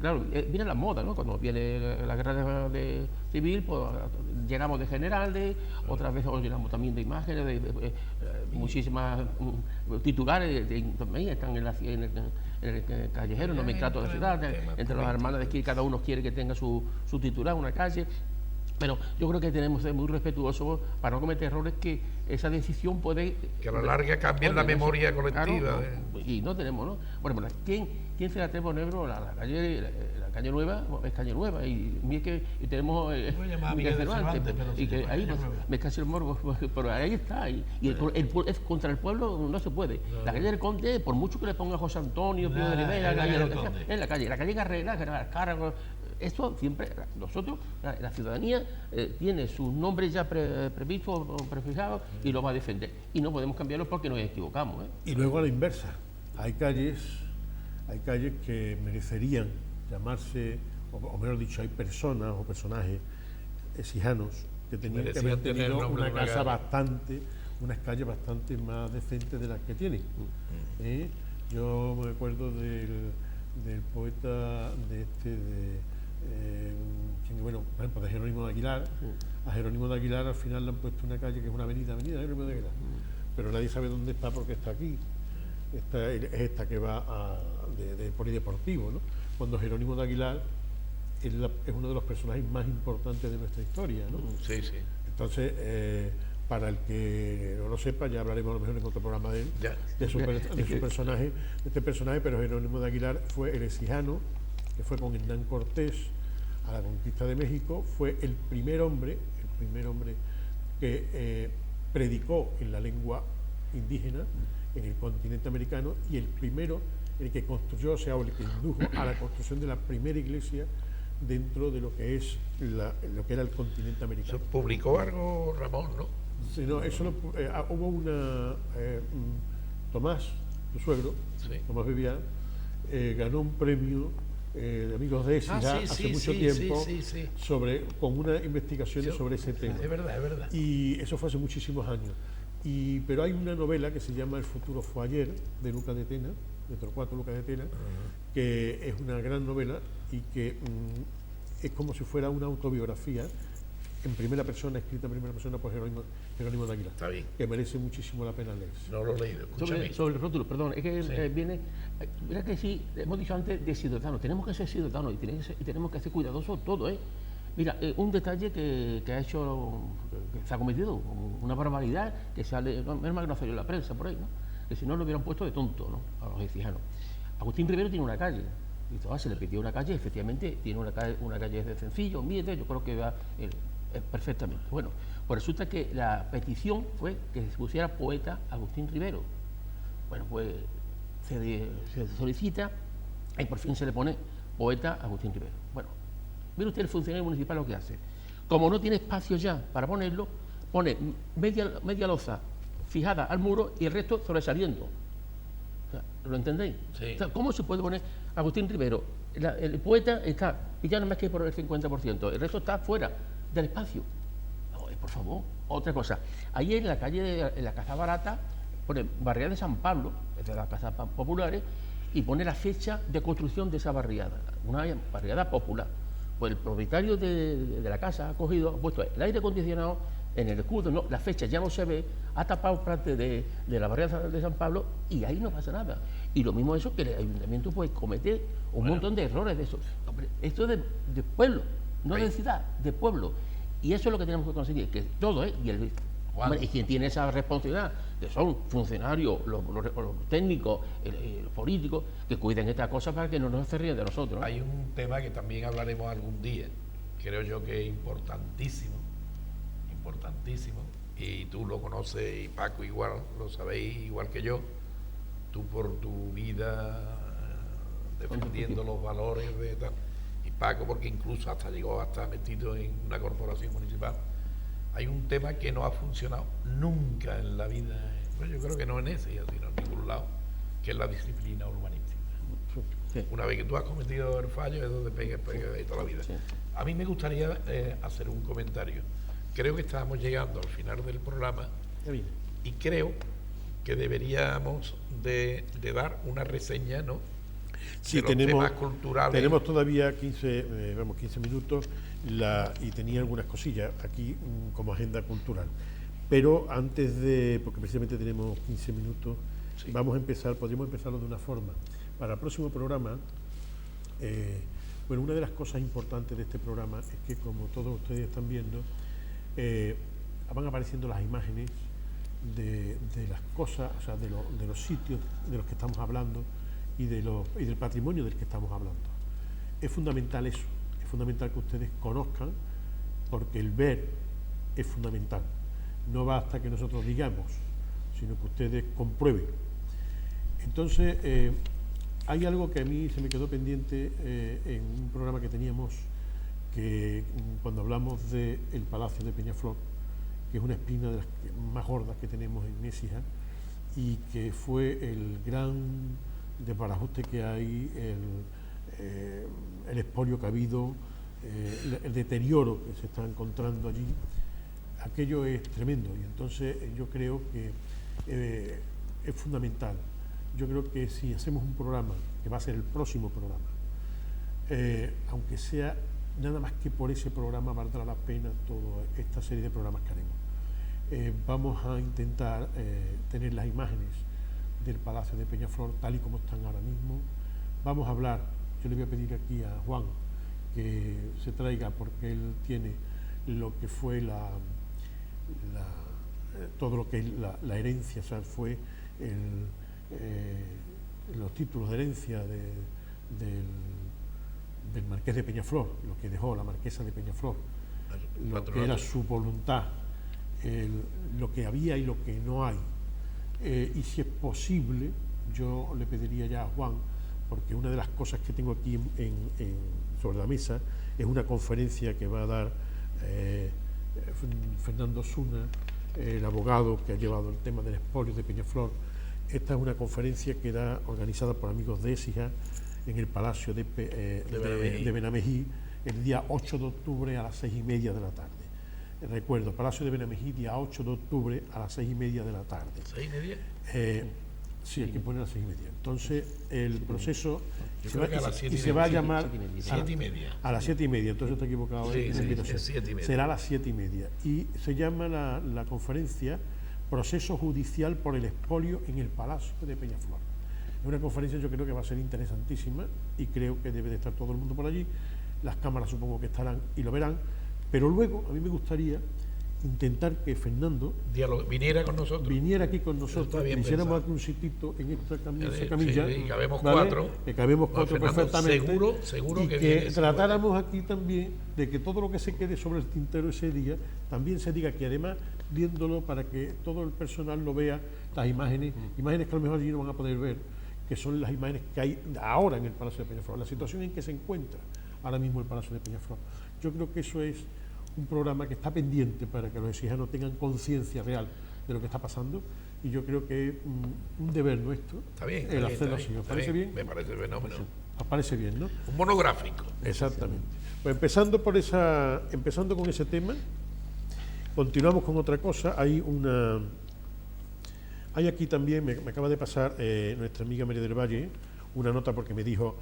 Claro, viene la moda, ¿no? Cuando viene la guerra civil, pues llenamos de generales, otras veces llenamos también de imágenes, de muchísimas titulares también están en el callejero, nomenclato de la ciudad, entre los hermanos de aquí cada uno quiere que tenga su titular, una calle. Pero yo creo que tenemos que ser muy respetuosos para no cometer errores que esa decisión puede... Que a la larga cambien la memoria colectiva. Claro, y no tenemos, ¿no? Bueno, ¿quién se la Trepo Negro? La calle Nueva es calle Nueva, y tenemos Miguel de Cervantes, y que ahí me casi el morbo, pero ahí está, y es contra el pueblo no se puede. No, la calle del Conde, por mucho que le ponga José Antonio, Pío de Rivera, en la calle Carrera, Cárrago. Eso siempre, nosotros, la ciudadanía tiene sus nombres ya previstos o prefijados y lo va a defender. Y no podemos cambiarlos porque nos equivocamos. Y luego a la inversa, hay calles que merecerían llamarse, o mejor dicho, hay personas o personajes exijanos que tenían que haber tenido unas calles bastante más decentes de las que tienen. Yo me acuerdo del poeta bueno, por ejemplo, de Jerónimo de Aguilar. A Jerónimo de Aguilar al final le han puesto una calle que es una avenida Jerónimo de Aguilar, pero nadie sabe dónde está porque está aquí. Es esta que va de polideportivo, ¿no? Cuando Jerónimo de Aguilar es uno de los personajes más importantes de nuestra historia, ¿no? Sí, sí. Entonces, para el que no lo sepa, ya hablaremos a lo mejor en otro programa de él, de su personaje, de este personaje, pero Jerónimo de Aguilar fue el exijano que fue con Hernán Cortés a la conquista de México, fue el primer hombre que predicó en la lengua indígena en el continente americano, y el primero el que construyó, o sea, el que indujo a la construcción de la primera iglesia dentro de lo que es lo que era el continente americano. ¿Publicó algo Ramón, no? Sí, no, eso hubo una... Tomás, tu suegro, sí. Tomás Bebián, ganó un premio de Amigos de Écija hace mucho tiempo con unas investigaciones sobre ese tema. Es verdad. Y eso fue hace muchísimos años. Pero hay una novela que se llama El futuro fue ayer, de Lucas de Tena, de Torcuato Lucas de Tena, que es una gran novela y que es como si fuera una autobiografía en primera persona, escrita en primera persona por Jerónimo de Aguilar. Está bien. Que merece muchísimo la pena leerse. No lo he leído. Sobre el rótulo, perdón, es que viene... Mira que sí, hemos dicho antes de ciudadanos, tenemos que ser ciudadanos y tenemos que ser cuidadosos todo, ¿eh? Mira, un detalle que ha hecho, que se ha cometido, una barbaridad que sale, menos mal que no salió en la prensa por ahí, ¿no? Que si no lo hubieran puesto de tonto, ¿no? A los exijanos. Agustín Rivero tiene una calle, y se le pidió una calle, efectivamente tiene una calle de sencillo, humilde, yo creo que va perfectamente. Bueno, pues resulta que la petición fue que se pusiera poeta Agustín Rivero. Bueno, pues se solicita y por fin se le pone poeta Agustín Rivero. Bueno, mire usted el funcionario municipal lo que hace. Como no tiene espacio ya para ponerlo, pone media loza fijada al muro y el resto sobresaliendo. O sea, ¿lo entendéis? Sí. O sea, ¿cómo se puede poner Agustín Rivero? El poeta está pillando más que por el 50%, el resto está fuera del espacio. No, por favor, otra cosa. Ahí en la calle, en la Casa Barata, pone barriada de San Pablo, es de las casas populares, y pone la fecha de construcción de esa barriada, una barriada popular. Pues el propietario de la casa ha puesto el aire acondicionado en el escudo, no, la fecha ya no se ve, ha tapado parte de la barriada de San Pablo y ahí no pasa nada. Y lo mismo eso que el ayuntamiento puede cometer un montón de errores de eso. Hombre, esto es de pueblo, no de ciudad, de pueblo. Y eso es lo que tenemos que conseguir, que todo, y quien tiene esa responsabilidad, que son funcionarios, los técnicos, los políticos, que cuiden estas cosas para que no nos se ríen de nosotros, ¿no? Hay un tema que también hablaremos algún día, creo yo que es importantísimo, y tú lo conoces, y Paco igual, lo sabéis igual que yo, tú por tu vida defendiendo los valores de tal, y Paco porque incluso llegó hasta metido en una corporación municipal. Hay un tema que no ha funcionado nunca en la vida, bueno, yo creo que no en ese, sino en ningún lado, que es la disciplina urbanística. Sí. Una vez que tú has cometido el fallo es donde pega de toda la vida. Sí. A mí me gustaría hacer un comentario. Creo que estamos llegando al final del programa y creo que deberíamos de dar una reseña, ¿no? Sí, de los temas culturales. Tenemos todavía 15 minutos y tenía algunas cosillas aquí como agenda cultural. Pero antes porque precisamente tenemos 15 minutos, podríamos empezarlo de una forma. Para el próximo programa Bueno, una de las cosas importantes de este programa es que, como todos ustedes están viendo, van apareciendo las imágenes de las cosas, o sea, de los sitios de los que estamos hablando y del patrimonio del que estamos hablando. Es fundamental eso, es fundamental que ustedes conozcan, porque el ver es fundamental. No basta que nosotros digamos, sino que ustedes comprueben. Entonces, hay algo que a mí se me quedó pendiente en un programa que teníamos, que cuando hablamos del Palacio de Peñaflor, que es una espina de las más gordas que tenemos en Écija, y que fue el gran desbarajuste que hay, el expolio que ha habido, el deterioro que se está encontrando allí. Aquello es tremendo, y entonces yo creo que es fundamental. Yo creo que si hacemos un programa, que va a ser el próximo programa, aunque sea nada más que por ese programa, valdrá la pena toda esta serie de programas que haremos. Vamos a intentar tener las imágenes del Palacio de Peñaflor tal y como están ahora mismo. Vamos a hablar, yo le voy a pedir aquí a Juan que se traiga, porque él tiene lo que fue todo lo que es la herencia, o sea, fue los títulos de herencia del Marqués de Peñaflor, lo que dejó la Marquesa de Peñaflor, lo que era su voluntad, lo que había y lo que no hay. Y si es posible, yo le pediría ya a Juan, porque una de las cosas que tengo aquí sobre la mesa es una conferencia que va a dar Fernando Osuna, el abogado que ha llevado el tema del expolio de Peñaflor. Esta es una conferencia que da organizada por amigos de Écija en el Palacio de Benamejí el día 8 de octubre a las 6:30 de la tarde. Recuerdo, Palacio de Benamejí, día 8 de octubre a las 6:30 de la tarde. ¿6:30? Sí, hay que poner a las 6:30. Entonces, el proceso se va a llamar 7:30. A las 7:30, entonces está equivocado. Sí, es 7:30. Será a las 7:30. Y se llama la conferencia Proceso Judicial por el Expolio en el Palacio de Peñaflor. Es una conferencia, yo creo que va a ser interesantísima, y creo que debe de estar todo el mundo por allí. Las cámaras supongo que estarán y lo verán, pero luego a mí me gustaría intentar que Fernando viniera aquí con nosotros, hiciéramos aquí un sitito en esta camilla, sí, cabemos ¿vale? cuatro, que cabemos cuatro perfectamente, seguro y que tratáramos aquí también de que todo lo que se quede sobre el tintero ese día también se diga, que además viéndolo, para que todo el personal lo vea, las imágenes que a lo mejor allí no van a poder ver, que son las imágenes que hay ahora en el Palacio de Peñaflor, la situación en que se encuentra ahora mismo el Palacio de Peñaflor. Yo creo que eso es un programa que está pendiente para que los exijanos tengan conciencia real de lo que está pasando, y yo creo que es un deber nuestro el hacerlo así. ¿Os parece bien? Me parece fenómeno. ¿Os parece bien, no? Un monográfico. Exactamente. Pues empezando con ese tema, continuamos con otra cosa. Hay aquí también, me acaba de pasar nuestra amiga María del Valle una nota, porque me dijo,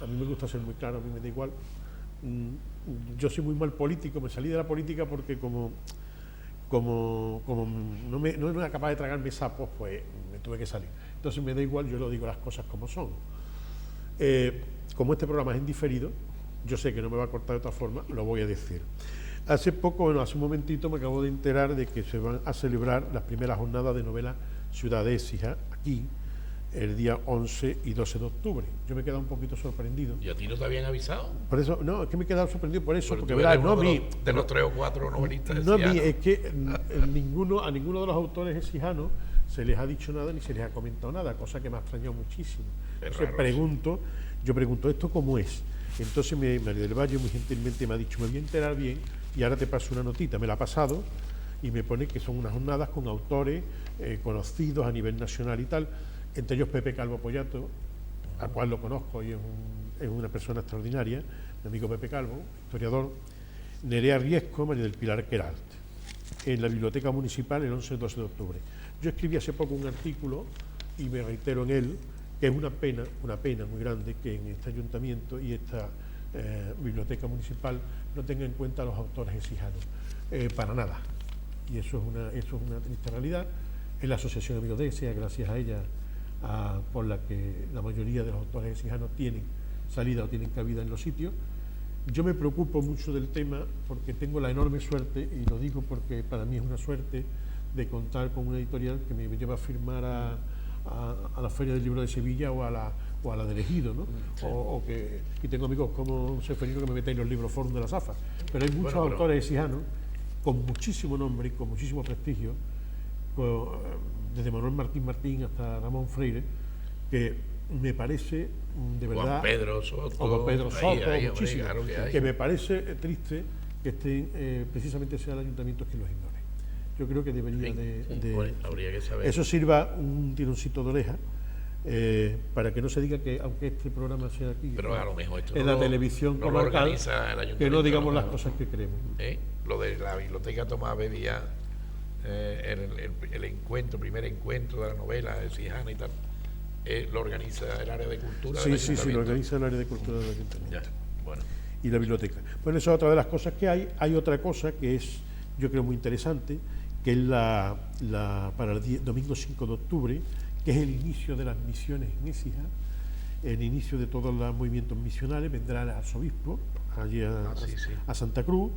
a mí me gusta ser muy claro, a mí me da igual. Yo soy muy mal político, me salí de la política porque como no era capaz de tragarme sapos, pues me tuve que salir. Entonces me da igual, yo lo digo las cosas como son. Como este programa es en diferido, yo sé que no me va a cortar de otra forma, lo voy a decir. Hace un momentito me acabo de enterar de que se van a celebrar las primeras jornadas de novela Ciudad de Écija, aquí, el día 11 y 12 de octubre. Yo me he quedado un poquito sorprendido. ¿Y a ti no te habían avisado? Por eso, no, es que me he quedado sorprendido por eso, pero porque verás, no a mí. De los 3 o 4 novelistas. No a mí, es que a ninguno de los autores exijanos se les ha dicho nada ni se les ha comentado nada, cosa que me ha extrañado muchísimo. Entonces yo pregunto, ¿esto cómo es? Entonces María del Valle muy gentilmente me ha dicho, me voy a enterar bien y ahora te paso una notita. Me la ha pasado y me pone que son unas jornadas con autores conocidos a nivel nacional y tal, entre ellos Pepe Calvo Pollato, al cual lo conozco y es una persona extraordinaria, mi amigo Pepe Calvo, historiador, Nerea Riesco, María del Pilar Queralt, en la Biblioteca Municipal el 11 y 12 de octubre. Yo escribí hace poco un artículo y me reitero en él, que es una pena muy grande que en este ayuntamiento y esta biblioteca municipal no tenga en cuenta a los autores exijanos, para nada. Y eso es una triste realidad. En la Asociación de Amigos de Écija, gracias a ella por la que la mayoría de los autores exijanos tienen salida o tienen cabida en los sitios. Yo me preocupo mucho del tema porque tengo la enorme suerte, y lo digo porque para mí es una suerte, de contar con una editorial que me lleva a firmar a la Feria del Libro de Sevilla o a la del Ejido, ¿no? Sí. Y tengo amigos como Seferino que me meten en los libros Fórum de la Safa. Pero hay muchos autores exijanos con muchísimo nombre y con muchísimo prestigio, desde Manuel Martín Martín hasta Ramón Freire, que me parece de verdad, Juan Pedro Soto, o Juan Pedro Soto, muchísimo, claro que me parece triste que estén, precisamente sea el ayuntamiento quien los ignore. Yo creo que debería bueno, habría que saber. Eso sirva un tironcito de oreja, para que no se diga que, aunque este programa sea aquí, pero a lo mejor esto en la televisión no comarcal, lo organiza el ayuntamiento, que no digamos las cosas que queremos. Lo de la biblioteca Tomás Bebía, el primer encuentro de la novela de Cijana y tal, lo organiza el área de cultura del Sí, ayuntamiento. lo organiza el área de cultura del ayuntamiento. Ya, bueno. Y la biblioteca. Bueno, esa es otra de las cosas que hay. Hay otra cosa que es, yo creo, muy interesante, que es para el domingo 5 de octubre, que es el inicio de las misiones en Écija, el inicio de todos los movimientos misionales. Vendrá el arzobispo allí a Santa Cruz.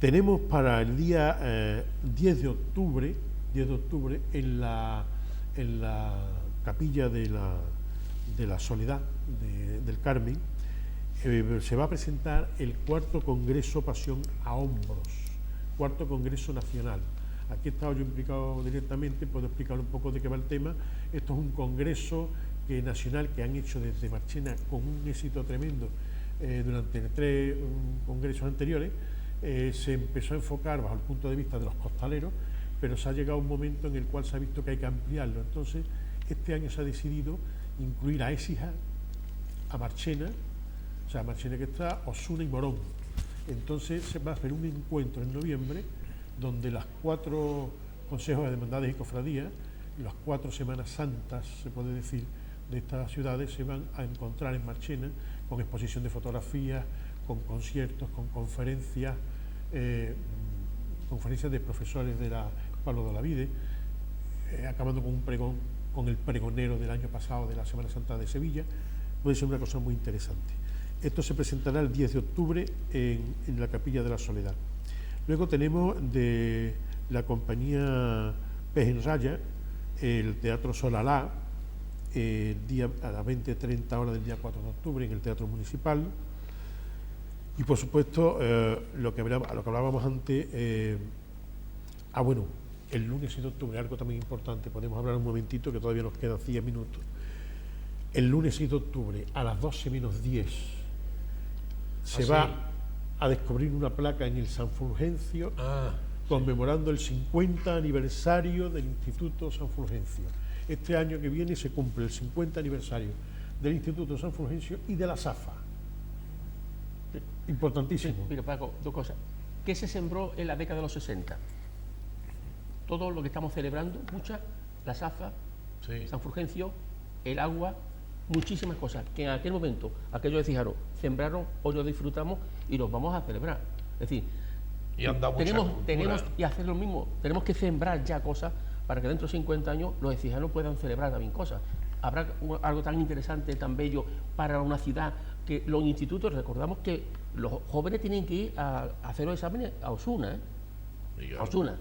Tenemos para el día 10 de octubre en la capilla de la Soledad del Carmen, se va a presentar el cuarto Congreso Pasión a Hombros, cuarto Congreso Nacional. Aquí he estado yo implicado directamente, puedo explicar un poco de qué va el tema. Esto es un congreso nacional que han hecho desde Marchena con un éxito tremendo durante 3 congresos anteriores. Se empezó a enfocar bajo el punto de vista de los costaleros, pero se ha llegado un momento en el cual se ha visto que hay que ampliarlo. Entonces, este año se ha decidido incluir a Écija, a Marchena, o sea, Marchena que está, Osuna y Morón. Entonces se va a hacer un encuentro en noviembre donde los 4 consejos de hermandades y cofradías, las 4 Semanas Santas, se puede decir, de estas ciudades, se van a encontrar en Marchena con exposición de fotografías, con conciertos, con conferencias de profesores de la Pablo de Olavide, acabando con un pregón, con el pregonero del año pasado de la Semana Santa de Sevilla. Puede ser una cosa muy interesante. Esto se presentará el 10 de octubre en la Capilla de la Soledad. Luego tenemos de la compañía Pez en Raya, el Teatro Solalá, a las 20:30 horas del día 4 de octubre en el Teatro Municipal. Y por supuesto, lo que hablábamos antes, el lunes 6 de octubre, algo también importante, podemos hablar un momentito que todavía nos quedan 10 minutos. El lunes 6 de octubre a las 12 menos 10 se va a descubrir una placa en el San Fulgencio conmemorando el 50 aniversario del Instituto San Fulgencio. Este año que viene se cumple el 50 aniversario del Instituto San Fulgencio y de la SAFA. Importantísimo. Sí, mira, Paco, 2 cosas. ¿Qué se sembró en la década de los 60? Todo lo que estamos celebrando, la SAFA, San Fulgencio, el agua, muchísimas cosas que en aquel momento, aquellos de Cijaro, sembraron, hoy lo disfrutamos y los vamos a celebrar. Es decir, y tenemos y hacer lo mismo, tenemos que sembrar ya cosas para que dentro de 50 años los cijanos puedan celebrar también cosas. Habrá algo tan interesante, tan bello para una ciudad, que los institutos, recordamos que los jóvenes tienen que ir a hacer los exámenes a Osuna, a Osuna.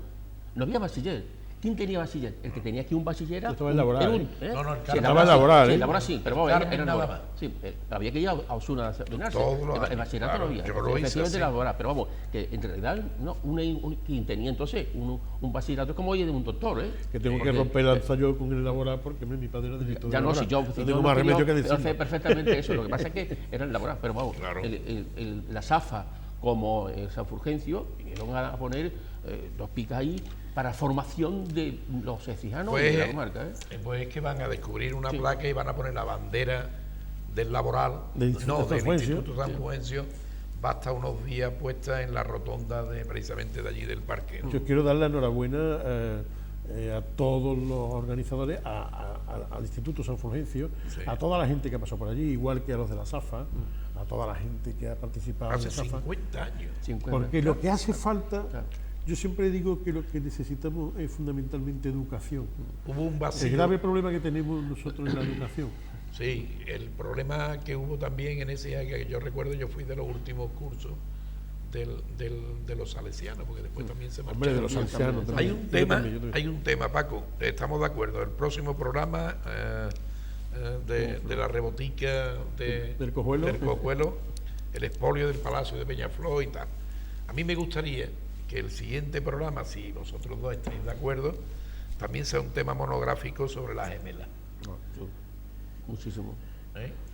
No había bachiller. ¿Quién tenía bachiller? El que tenía aquí un bachiller. Estaba en laboral. Estaba en laboral. Sí, laboral sí, pero vamos, era nada más. Sí, había que ir a Osuna a examinarse. El bachillerato no había. Yo lo hice efectivamente laboral, pero vamos, que en realidad no, quien tenía entonces un bachillerato es como hoy de un doctor, que tengo que romper el lanza yo con el laboral porque mi padre era director de laboral. Ya no, si yo más remedio que decirlo. Sé perfectamente eso, lo que pasa es que era el laboral, pero vamos, la SAFA como San Fulgencio vinieron a poner los picas ahí para formación de los cijanos de la comarca. Pues es que van a descubrir una placa y van a poner la bandera del laboral, del Instituto San Fulgencio, va a estar unos días puesta en la rotonda precisamente de allí del parque, ¿no? Yo quiero dar la enhorabuena a todos los organizadores, al Instituto San Fulgencio, a toda la gente que pasó por allí, igual que a los de la SAFA, a toda la gente que ha participado hace en la SAFA. 50 años. Porque lo que hace falta Yo siempre digo que lo que necesitamos es fundamentalmente educación. Hubo un vacío. El grave problema que tenemos nosotros es la educación. Sí, el problema que hubo también en ese año, que yo recuerdo, yo fui de los últimos cursos de los salesianos, porque después también se marcharon. Hombre, de los ancianos también. Hay un tema, Paco, estamos de acuerdo. El próximo programa de la rebotica del Cojuelo, el expolio del Palacio de Peñaflor y tal. A mí me gustaría que el siguiente programa, si vosotros dos estáis de acuerdo, también sea un tema monográfico sobre las gemelas. Muchísimo.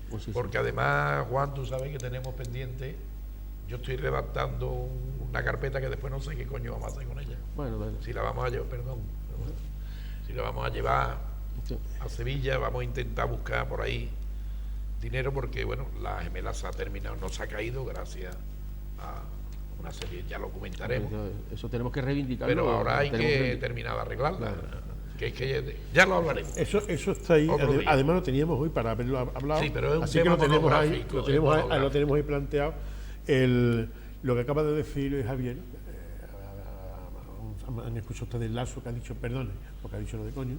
Muchísimo. Porque además, Juan, tú sabes que tenemos pendiente. Yo estoy redactando una carpeta que después no sé qué coño vamos a hacer con ella. Bueno. Si la vamos a llevar, si la vamos a llevar a Sevilla, vamos a intentar buscar por ahí dinero, porque bueno, la gemela se ha terminado, no se ha caído gracias a una serie, ya lo comentaremos. Eso tenemos que reivindicarlo. Pero ahora hay que terminar de arreglarla. Claro. Que ya lo hablaremos. Eso está ahí. Además lo teníamos hoy para haberlo hablado. Sí, pero es un así tema que lo tenemos ahí planteado. Lo que acaba de decir Javier, han escuchado ustedes el Lazo que ha dicho, perdone, porque ha dicho lo de coño,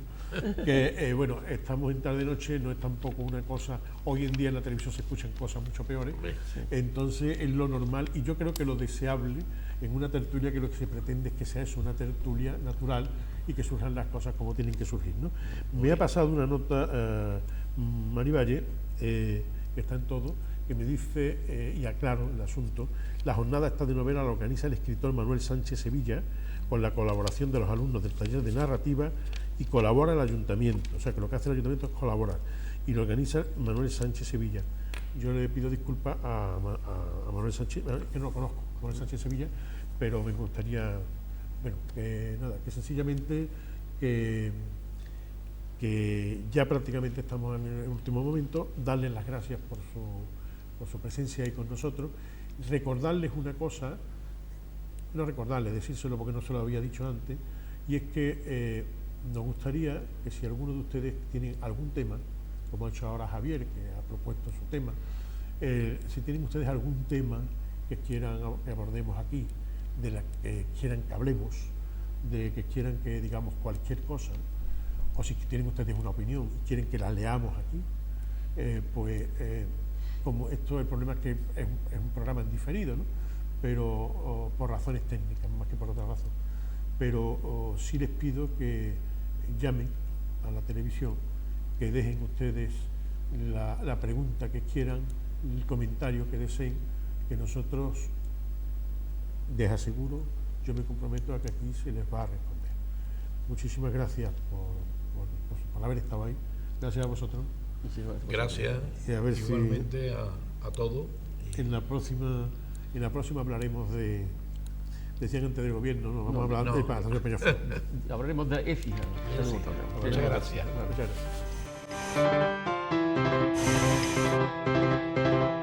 que bueno, estamos en tarde-noche, no es tampoco una cosa, hoy en día en la televisión se escuchan cosas mucho peores, sí. Entonces es lo normal y yo creo que lo deseable en una tertulia, que lo que se pretende es que sea eso, una tertulia natural y que surjan las cosas como tienen que surgir, ¿no? Me ha pasado una nota, Mari Valle, que está en todo, que me dice, y aclaro el asunto, la jornada esta de novela la organiza el escritor Manuel Sánchez Sevilla, con la colaboración de los alumnos del taller de narrativa, y colabora el ayuntamiento, o sea que lo que hace el ayuntamiento es colaborar, y lo organiza Manuel Sánchez Sevilla. Yo le pido disculpas a Manuel Sánchez, que no lo conozco, Manuel Sánchez Sevilla, pero me gustaría, bueno, que sencillamente que ya prácticamente estamos en el último momento, darles las gracias por su presencia ahí con nosotros, recordarles una cosa, no recordarles, decírselo porque no se lo había dicho antes, y es que nos gustaría que si alguno de ustedes tiene algún tema, como ha hecho ahora Javier, que ha propuesto su tema, si tienen ustedes algún tema que quieran que abordemos aquí, de la que quieran que hablemos, de que quieran que digamos cualquier cosa, o si tienen ustedes una opinión y quieren que la leamos aquí, como esto, el problema es que es un programa en diferido, ¿no? Pero por razones técnicas, más que por otra razón. Pero sí les pido que llamen a la televisión, que dejen ustedes la pregunta que quieran, el comentario que deseen, que nosotros, les aseguro, yo me comprometo a que aquí se les va a responder. Muchísimas gracias por haber estado ahí. Gracias a vosotros. Gracias. Y a ver igualmente a todos. En la próxima hablaremos decían antes del gobierno, no, vamos a hablar de Palacio de Peñaflor. Hablaremos de EFI. Muchas gracias. Muchas gracias.